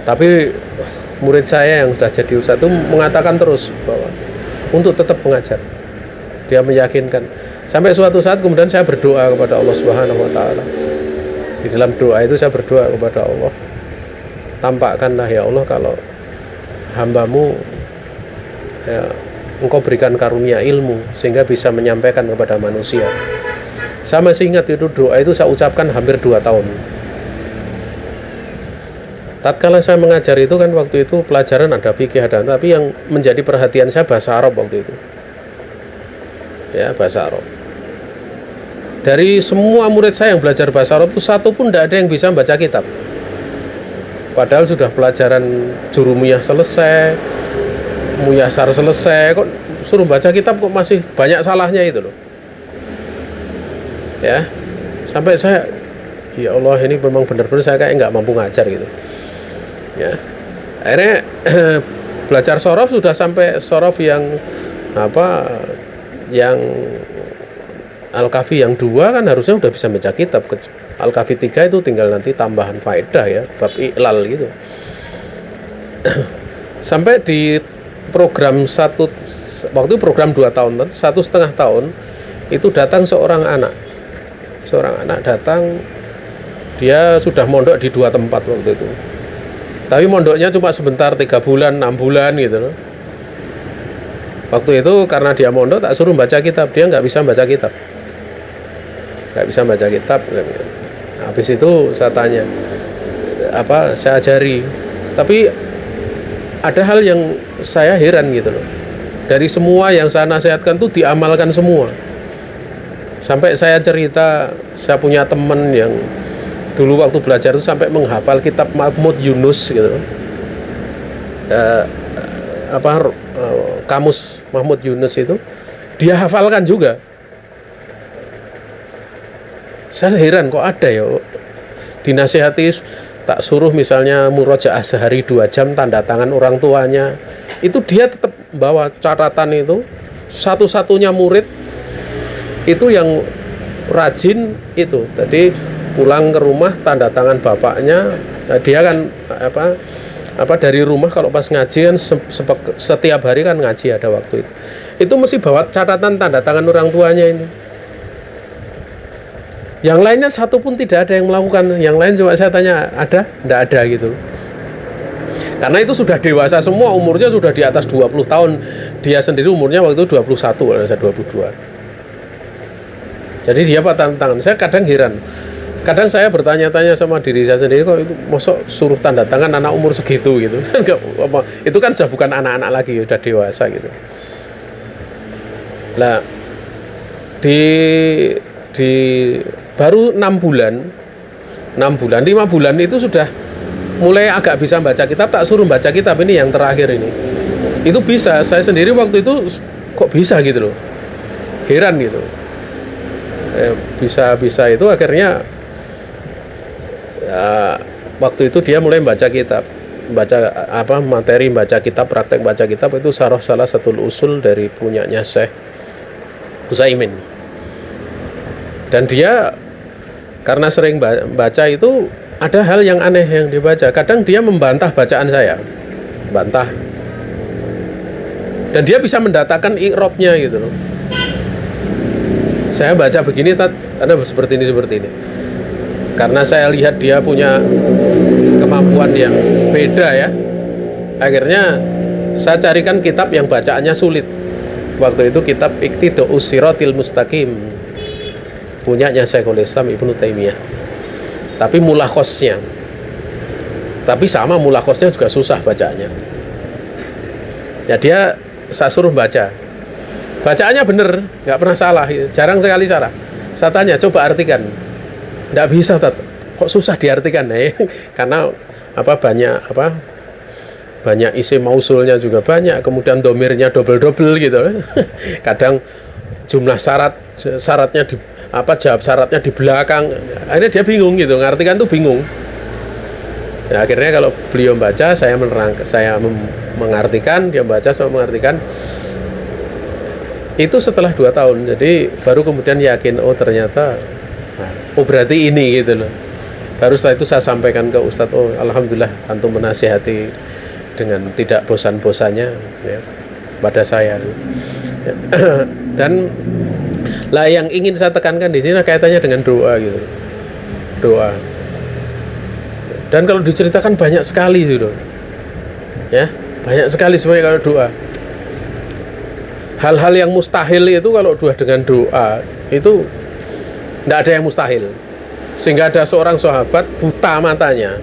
tapi murid saya yang sudah jadi ustadz itu mengatakan terus bahwa untuk tetap mengajar, dia meyakinkan. Sampai suatu saat kemudian saya berdoa kepada Allah Subhanahu wa Ta'ala. Di dalam doa itu saya berdoa kepada Allah, tampakkanlah ya Allah kalau hambamu ya, Engkau berikan karunia ilmu sehingga bisa menyampaikan kepada manusia. Saya masih ingat itu doa itu saya ucapkan hampir 2 tahun. Tatkala saya mengajar itu kan waktu itu pelajaran ada fikih ada, tapi yang menjadi perhatian saya bahasa Arab waktu itu. Ya, bahasa Arab. Dari semua murid saya yang belajar bahasa Arab itu satu pun tidak ada yang bisa baca kitab. Padahal sudah pelajaran jurumiyah selesai, muyasar selesai, kok suruh baca kitab kok masih banyak salahnya itu loh ya. Sampai saya, ya Allah ini memang benar-benar saya kayak nggak mampu ngajar gitu ya. Akhirnya belajar sorof sudah sampai sorof yang yang Al-Kafi yang 2 kan harusnya udah bisa baca kitab. Al-Kafi 3 itu tinggal nanti tambahan faedah ya, bab iklal gitu. Sampai di program waktu program 2 tahun, 1,5 tahun itu datang seorang anak datang, dia sudah mondok di 2 tempat waktu itu, tapi mondoknya cuma sebentar, 3 bulan 6 bulan gitu loh. Waktu itu karena dia mondok tak suruh baca kitab, dia nggak bisa baca kitab. Habis itu saya tanya saya ajari, tapi ada hal yang saya heran gitu loh. Dari semua yang saya nasihatkan tuh diamalkan semua. Sampai saya cerita, saya punya teman yang dulu waktu belajar itu sampai menghafal kitab Mahmud Yunus gitu. Kamus Mahmud Yunus itu dia hafalkan juga. Saya heran kok ada ya dinasihati, tak suruh misalnya murojaah sehari 2 jam, tanda tangan orang tuanya, itu dia tetap bawa catatan itu. Satu-satunya murid itu yang rajin itu. Tadi pulang ke rumah tanda tangan bapaknya, dia kan dari rumah kalau pas ngaji kan setiap hari kan ngaji ada waktu itu mesti bawa catatan tanda tangan orang tuanya ini. Yang lainnya satu pun tidak ada yang melakukan. Yang lain coba saya tanya, ada? Tidak ada gitu. Karena itu sudah dewasa semua, umurnya sudah di atas 20 tahun. Dia sendiri umurnya waktu itu 21, kalau saya 22. Jadi dia apa tantangan? Saya kadang heran. Kadang saya bertanya-tanya sama diri saya sendiri, kok itu mosok suruh tanda tangan anak umur segitu gitu. Itu kan sudah bukan anak-anak lagi, sudah dewasa gitu. Lah di baru 5 bulan itu sudah mulai agak bisa baca kitab. Tak suruh baca kitab ini yang terakhir ini. Itu bisa, saya sendiri waktu itu kok bisa gitu loh. Heran gitu. Bisa itu akhirnya waktu itu dia mulai baca kitab, materi baca kitab, praktek baca kitab itu salah satu usul dari punyanya Syekh Utsaimin. Dan dia karena sering baca itu ada hal yang aneh yang dibaca. Kadang dia membantah bacaan saya, bantah. Dan dia bisa mendatangkan i'rabnya gitu loh. Saya baca begini, ada seperti ini. Karena saya lihat dia punya kemampuan yang beda ya. Akhirnya saya carikan kitab yang bacaannya sulit. Waktu itu kitab Iqtida'us Shiratil Mustaqim, punyanya Syekhul Islam Ibnu Taimiyah. Tapi mulakhosnya, tapi sama mulakhosnya juga susah bacaannya. Ya saya suruh baca. Bacaannya bener, nggak pernah salah, jarang sekali salah. Saya tanya, coba artikan. Nggak bisa, kok susah diartikan ya? Karena banyak isi mausulnya juga banyak, kemudian domirnya double gitu. Kadang jumlah syaratnya jawab syaratnya di belakang. Akhirnya dia bingung gitu, ngartikan tuh bingung. Ya, akhirnya kalau beliau baca, saya mengartikan, dia baca, saya mengartikan. Itu setelah 2 tahun, jadi baru kemudian yakin, oh ternyata berarti ini gitu loh. Baru setelah itu saya sampaikan ke Ustadz, oh alhamdulillah antum menasihati dengan tidak bosan-bosannya ya, pada saya. Dan lah yang ingin saya tekankan di sini kaitannya dengan doa gitu. Doa. Dan kalau diceritakan banyak sekali gitu. Ya, banyak sekali sebenarnya kalau doa. Hal-hal yang mustahil itu kalau dengan doa itu tidak ada yang mustahil. Sehingga ada seorang sahabat buta matanya.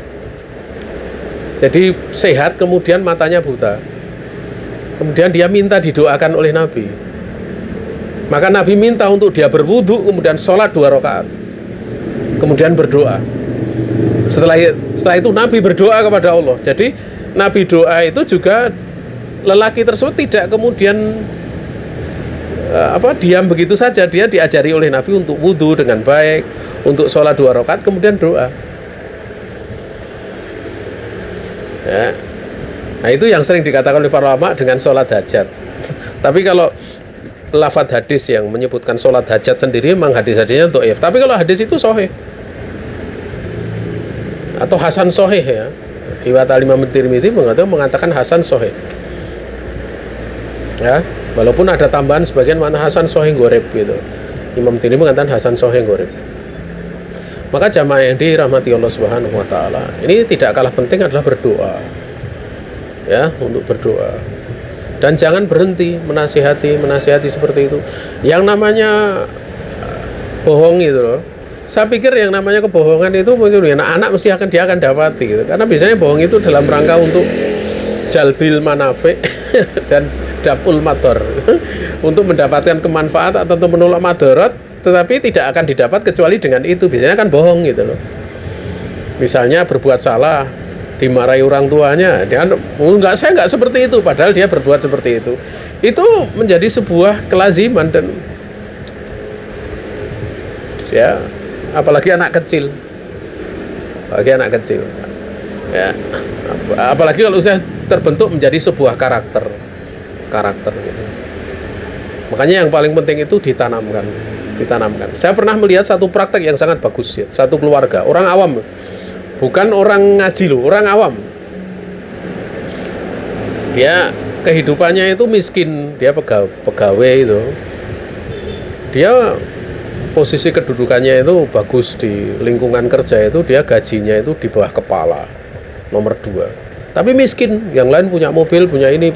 Jadi sehat kemudian matanya buta. Kemudian dia minta didoakan oleh Nabi. Maka Nabi minta untuk dia berwudu, kemudian sholat 2 rakaat. Kemudian berdoa. Setelah itu Nabi berdoa kepada Allah. Jadi Nabi doa itu juga lelaki tersebut tidak kemudian diam begitu saja. Dia diajari oleh Nabi untuk wudu dengan baik, untuk sholat 2 rakaat, kemudian doa. Ya. Nah itu yang sering dikatakan oleh para ulama dengan sholat hajat. Tapi kalau lafadz hadis yang menyebutkan sholat hajat sendiri memang hadis-hadisnya dhaif. Tapi kalau hadis itu sahih atau hasan sahih ya. Riwayat Imam Tirmidzi mengatakan hasan sahih. Ya, walaupun ada tambahan sebagian mana hasan sahih gharib gitu. Imam Tirmidzi mengatakan hasan sahih gharib. Maka jamaah yang dirahmati Allah Subhanahu wa taala, ini tidak kalah penting adalah berdoa. Ya, untuk berdoa. Dan jangan berhenti menasihati seperti itu. Yang namanya bohong itu loh. Saya pikir yang namanya kebohongan itu anak mesti dia akan dapati gitu. Karena biasanya bohong itu dalam rangka untuk jalbil manafi dan daful mador. Untuk mendapatkan kemanfaat atau untuk menolak madarat, tetapi tidak akan didapat kecuali dengan itu. Biasanya kan bohong gitu loh. Misalnya berbuat salah, dimarahi orang tuanya, saya nggak seperti itu, padahal dia berbuat seperti itu menjadi sebuah kelaziman. Dan ya apalagi anak kecil ya, apalagi kalau sudah terbentuk menjadi sebuah karakter gitu. Makanya yang paling penting itu ditanamkan. Saya pernah melihat satu praktek yang sangat bagus ya. Satu keluarga, orang awam, bukan orang ngaji loh, orang awam. Dia kehidupannya itu miskin, dia pegawai itu. Dia posisi kedudukannya itu bagus di lingkungan kerja itu, dia gajinya itu di bawah kepala, nomor 2. Tapi miskin, yang lain punya mobil, punya ini.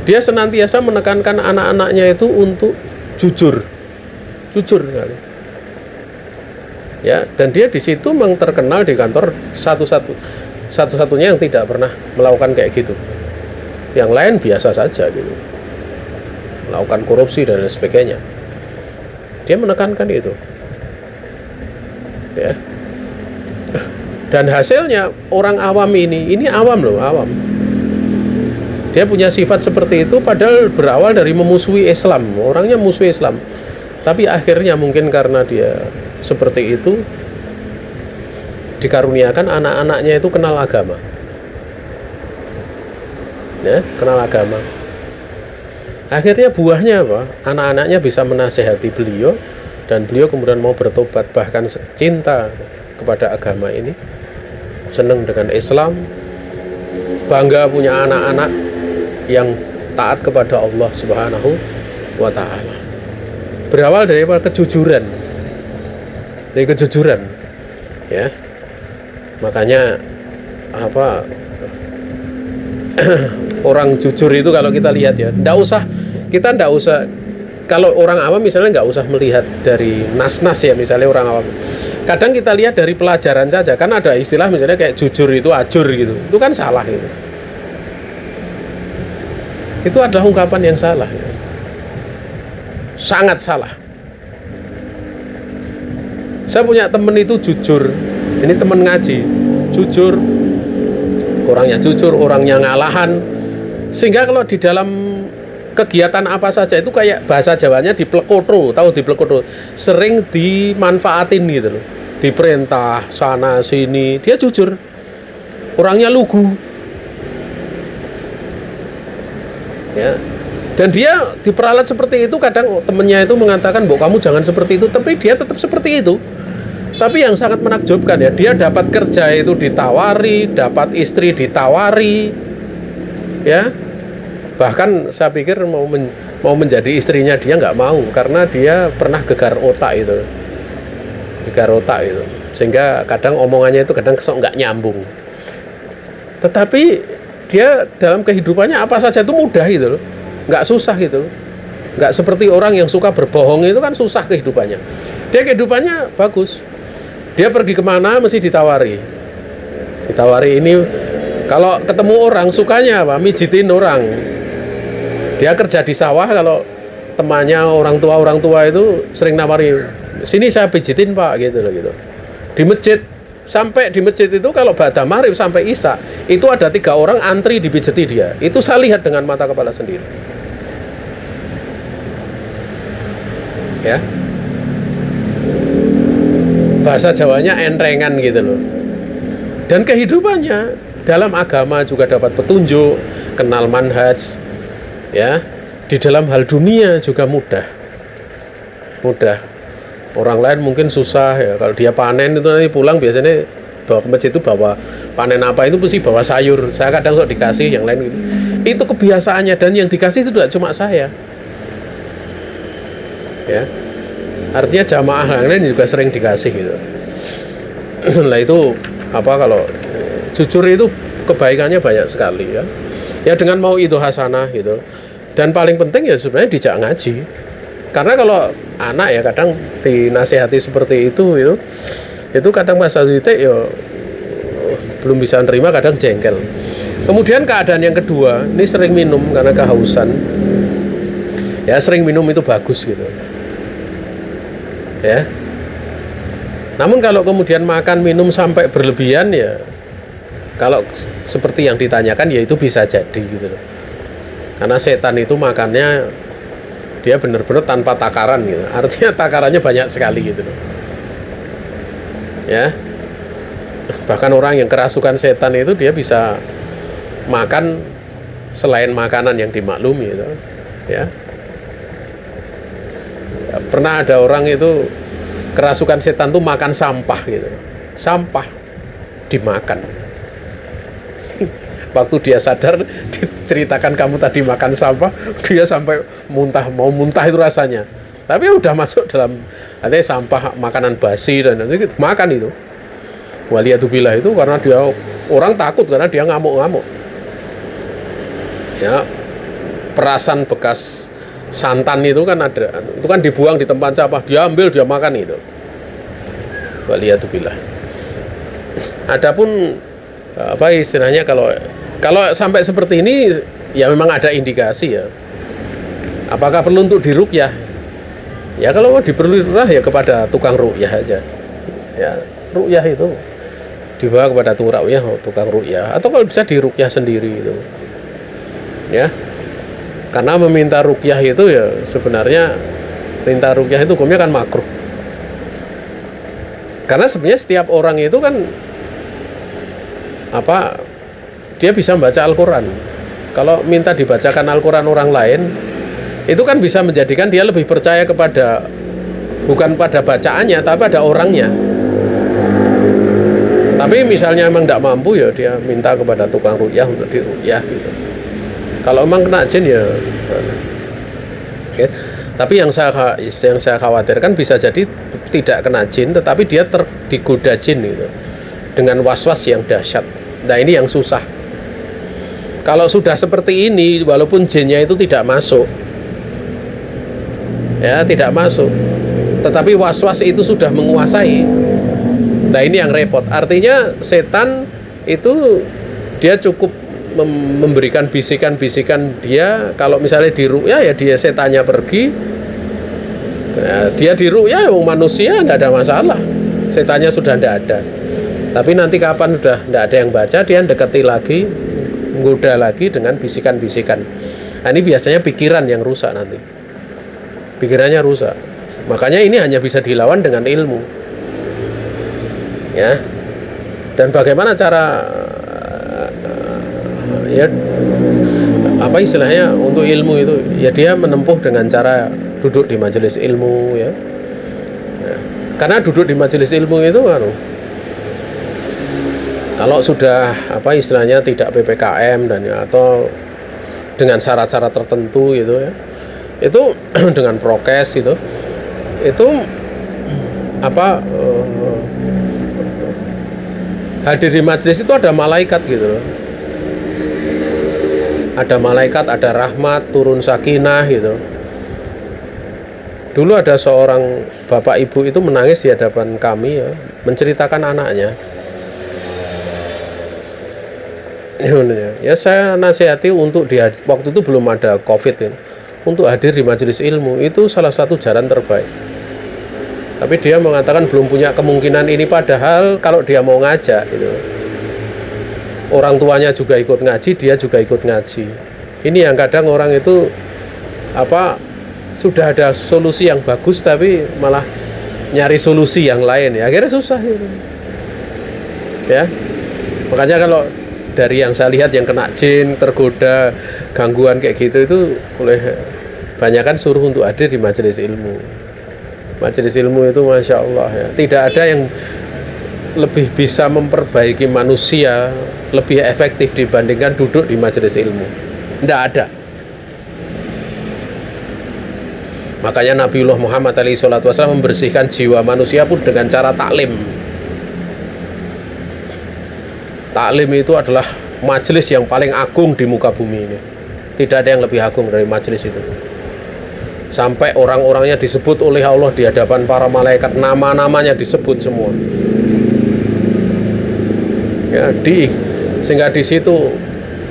Dia senantiasa menekankan anak-anaknya itu untuk jujur sekali. ya, dan dia di situ memang terkenal di kantor satu-satunya yang tidak pernah melakukan kayak gitu. Yang lain biasa saja gitu, melakukan korupsi dan lain sebagainya. Dia menekankan itu, ya. Dan hasilnya orang awam ini awam loh, awam. Dia punya sifat seperti itu padahal berawal dari memusuhi Islam. Orangnya musuh Islam. Tapi akhirnya mungkin karena dia seperti itu, dikaruniakan anak-anaknya itu kenal agama. Ya, kenal agama. Akhirnya buahnya apa? Anak-anaknya bisa menasehati beliau, dan beliau kemudian mau bertobat, bahkan cinta kepada agama ini, senang dengan Islam, bangga punya anak-anak yang taat kepada Allah Subhanahu wa ta'ala. Berawal dari kejujuran. Dari kejujuran. Ya. Makanya apa orang jujur itu kalau kita lihat ya, kita ndak usah kalau orang awam misalnya nggak usah melihat dari nas-nas ya, misalnya orang awam. Kadang kita lihat dari pelajaran saja, kan ada istilah misalnya kayak jujur itu ajur gitu. Itu kan salah gitu. Itu adalah ungkapan yang salah. Gitu. Sangat salah. Saya punya temen itu jujur. Ini temen ngaji, jujur. Orangnya jujur, orangnya ngalahan. Sehingga kalau di dalam kegiatan apa saja itu kayak bahasa Jawanya diplekoto, tahu diplekoto, sering dimanfaatin gitu loh, diperintah sana sini, dia jujur, orangnya lugu, ya, dan dia diperalat seperti itu. Kadang temennya itu mengatakan, "Mbok, kamu jangan seperti itu," tapi dia tetap seperti itu. Tapi yang sangat menakjubkan ya, dia dapat kerja itu ditawari, dapat istri ditawari, ya. Bahkan saya pikir mau menjadi istrinya dia nggak mau, karena dia pernah gegar otak itu, sehingga kadang omongannya itu kadang nggak nyambung. Tetapi dia dalam kehidupannya apa saja itu mudah gitu loh, nggak susah gitu loh. Nggak seperti orang yang suka berbohong, itu kan susah kehidupannya. Dia kehidupannya bagus. Dia pergi kemana mesti ditawari ini. Kalau ketemu orang sukanya apa? Mijitin orang. Dia kerja di sawah, kalau temannya orang tua itu sering nawari, "Sini saya pijitin Pak," gitu loh gitu. Di masjid, sampai di masjid itu kalau ba'da maghrib sampai isya itu ada 3 orang antri dipijiti dia. Itu saya lihat dengan mata kepala sendiri. Ya. Bahasa Jawanya entrengan gitu loh. Dan kehidupannya dalam agama juga dapat petunjuk, kenal manhaj, ya. Di dalam hal dunia juga mudah. Orang lain mungkin susah ya. Kalau dia panen itu nanti pulang biasanya bawa ke masjid itu, bawa panen apa itu mesti bawa sayur. Saya kadang kok dikasih yang lain gitu. Itu kebiasaannya, dan yang dikasih itu tidak cuma saya. Ya. Artinya jamaah yang lain juga sering dikasih gitu. Nah itu apa, kalau jujur itu kebaikannya banyak sekali ya. Ya dengan mau itu hasanah gitu. Dan paling penting ya sebenarnya dijak ngaji. Karena kalau anak ya kadang dinasihati seperti itu kadang masa titik ya belum bisa nerima, kadang jengkel. Kemudian keadaan yang kedua, ini sering minum karena kehausan. Ya sering minum itu bagus gitu. Ya. Namun kalau kemudian makan minum sampai berlebihan ya, kalau seperti yang ditanyakan ya itu bisa jadi gitu loh. Karena setan itu makannya dia benar-benar tanpa takaran gitu. Artinya takarannya banyak sekali gitu loh. Ya. Bahkan orang yang kerasukan setan itu dia bisa makan selain makanan yang dimaklumi gitu. Ya. Pernah ada orang itu kerasukan setan tuh makan sampah gitu. Sampah dimakan. Waktu dia sadar, diceritakan kamu tadi makan sampah, dia sampai mau muntah itu rasanya. Tapi udah masuk dalam artinya sampah, makanan basi dan nanti makan itu. Waliyatubillah itu karena dia orang takut karena dia ngamuk-ngamuk. Ya, perasan bekas santan itu kan ada, itu kan dibuang di tempat sampah, dia ambil, dia makan itu. waliyatubillah. Adapun apa istilahnya, kalau sampai seperti ini ya memang ada indikasi ya. Apakah perlu untuk diruqyah? Ya kalau mau diperlukan ya kepada tukang ruqyah aja. Ya, ruqyah itu dibawa kepada tukang ruqyah, atau kalau bisa diruqyah sendiri itu. Ya. Karena meminta ruqyah itu ya sebenarnya minta ruqyah itu hukumnya kan makruh. Karena sebenarnya setiap orang itu kan dia bisa membaca Al-Qur'an. Kalau minta dibacakan Al-Qur'an orang lain, itu kan bisa menjadikan dia lebih percaya bukan pada bacaannya, tapi pada orangnya. Tapi misalnya memang tidak mampu ya dia minta kepada tukang ruqyah untuk diruqyah gitu. Kalau memang kena jin ya. Okay. Tapi yang saya khawatirkan bisa jadi tidak kena jin, tetapi dia digoda jin gitu, dengan was-was yang dahsyat. Nah ini yang susah. Kalau sudah seperti ini, walaupun jinnya itu tidak masuk, tetapi was-was itu sudah menguasai. Nah ini yang repot. Artinya setan itu dia cukup memberikan bisikan-bisikan dia. Kalau misalnya diruqyah ya dia setannya pergi, dia diruqyah ya manusia tidak ada masalah, setannya sudah tidak ada. Tapi nanti kapan sudah tidak ada yang baca, dia dekati lagi, menggoda lagi dengan bisikan-bisikan. Nah ini biasanya pikiran yang rusak, nanti pikirannya rusak. Makanya ini hanya bisa dilawan dengan ilmu ya. Dan bagaimana cara ya apa istilahnya untuk ilmu itu ya, dia menempuh dengan cara duduk di majelis ilmu ya. Karena duduk di majelis ilmu itu kalau sudah apa istilahnya tidak PPKM dan ya, atau dengan syarat-syarat tertentu gitu ya, itu dengan prokes itu apa hadir di majelis itu ada malaikat gitu loh. Ada malaikat, ada rahmat, turun sakinah gitu. Dulu ada seorang bapak ibu itu menangis di hadapan kami ya, menceritakan anaknya. Ya saya nasihati untuk waktu itu belum ada COVID ya, untuk hadir di majelis ilmu itu salah satu jalan terbaik. Tapi dia mengatakan belum punya kemungkinan ini, padahal kalau dia mau ngajak gitu, orang tuanya juga ikut ngaji, dia juga ikut ngaji. Ini yang kadang orang itu sudah ada solusi yang bagus tapi malah nyari solusi yang lain ya, akhirnya susah gitu. Ya. Makanya kalau dari yang saya lihat yang kena jin, tergoda, gangguan kayak gitu itu oleh banyakan suruh untuk hadir di majelis ilmu. Majelis ilmu itu Masya Allah ya, tidak ada yang lebih bisa memperbaiki manusia, lebih efektif dibandingkan duduk di majelis ilmu. Tidak ada. Makanya Nabiullah Muhammad SAW membersihkan jiwa manusia pun dengan cara taklim. Taklim itu adalah majelis yang paling agung di muka bumi ini. Tidak ada yang lebih agung dari majelis itu. Sampai orang-orangnya disebut oleh Allah di hadapan para malaikat, nama-namanya disebut semua. Ya, sehingga di situ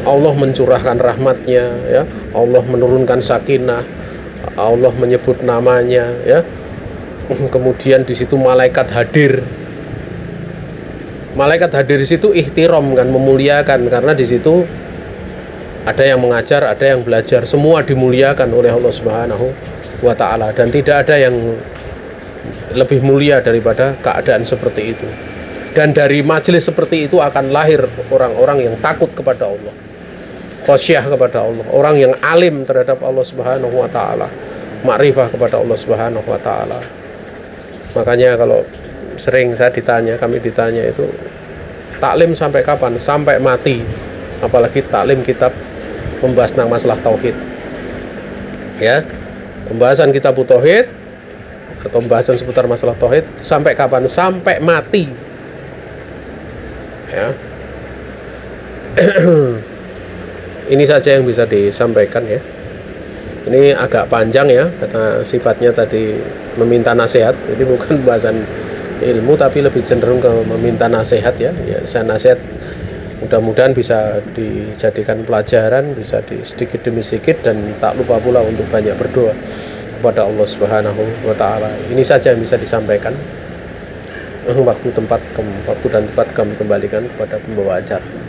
Allah mencurahkan rahmatnya, ya, Allah menurunkan sakinah, Allah menyebut namanya, ya. Kemudian di situ malaikat hadir. Malaikat hadir di situ ihtiram kan, memuliakan, karena di situ ada yang mengajar, ada yang belajar, semua dimuliakan oleh Allah Subhanahu wa taala, dan tidak ada yang lebih mulia daripada keadaan seperti itu. Dan dari majelis seperti itu akan lahir orang-orang yang takut kepada Allah, khasyah kepada Allah, orang yang alim terhadap Allah Subhanahu wa taala, makrifah kepada Allah Subhanahu wa taala. Makanya kalau sering kami ditanya itu, taklim sampai kapan? Sampai mati. Apalagi taklim kitab membahas tentang masalah tauhid. Ya. Pembahasan kitab tauhid atau pembahasan seputar masalah tauhid sampai kapan? Sampai mati. Ya. Ini saja yang bisa disampaikan ya. Ini agak panjang ya, karena sifatnya tadi meminta nasihat, jadi bukan pembahasan ilmu, tapi lebih cenderung ke meminta nasihat ya. Saya nasihat mudah-mudahan bisa dijadikan pelajaran, bisa sedikit demi sedikit, dan tak lupa pula untuk banyak berdoa kepada Allah Subhanahu wa taala. Ini saja yang bisa disampaikan. Waktu dan tempat kami kembalikan kepada pembawa acara.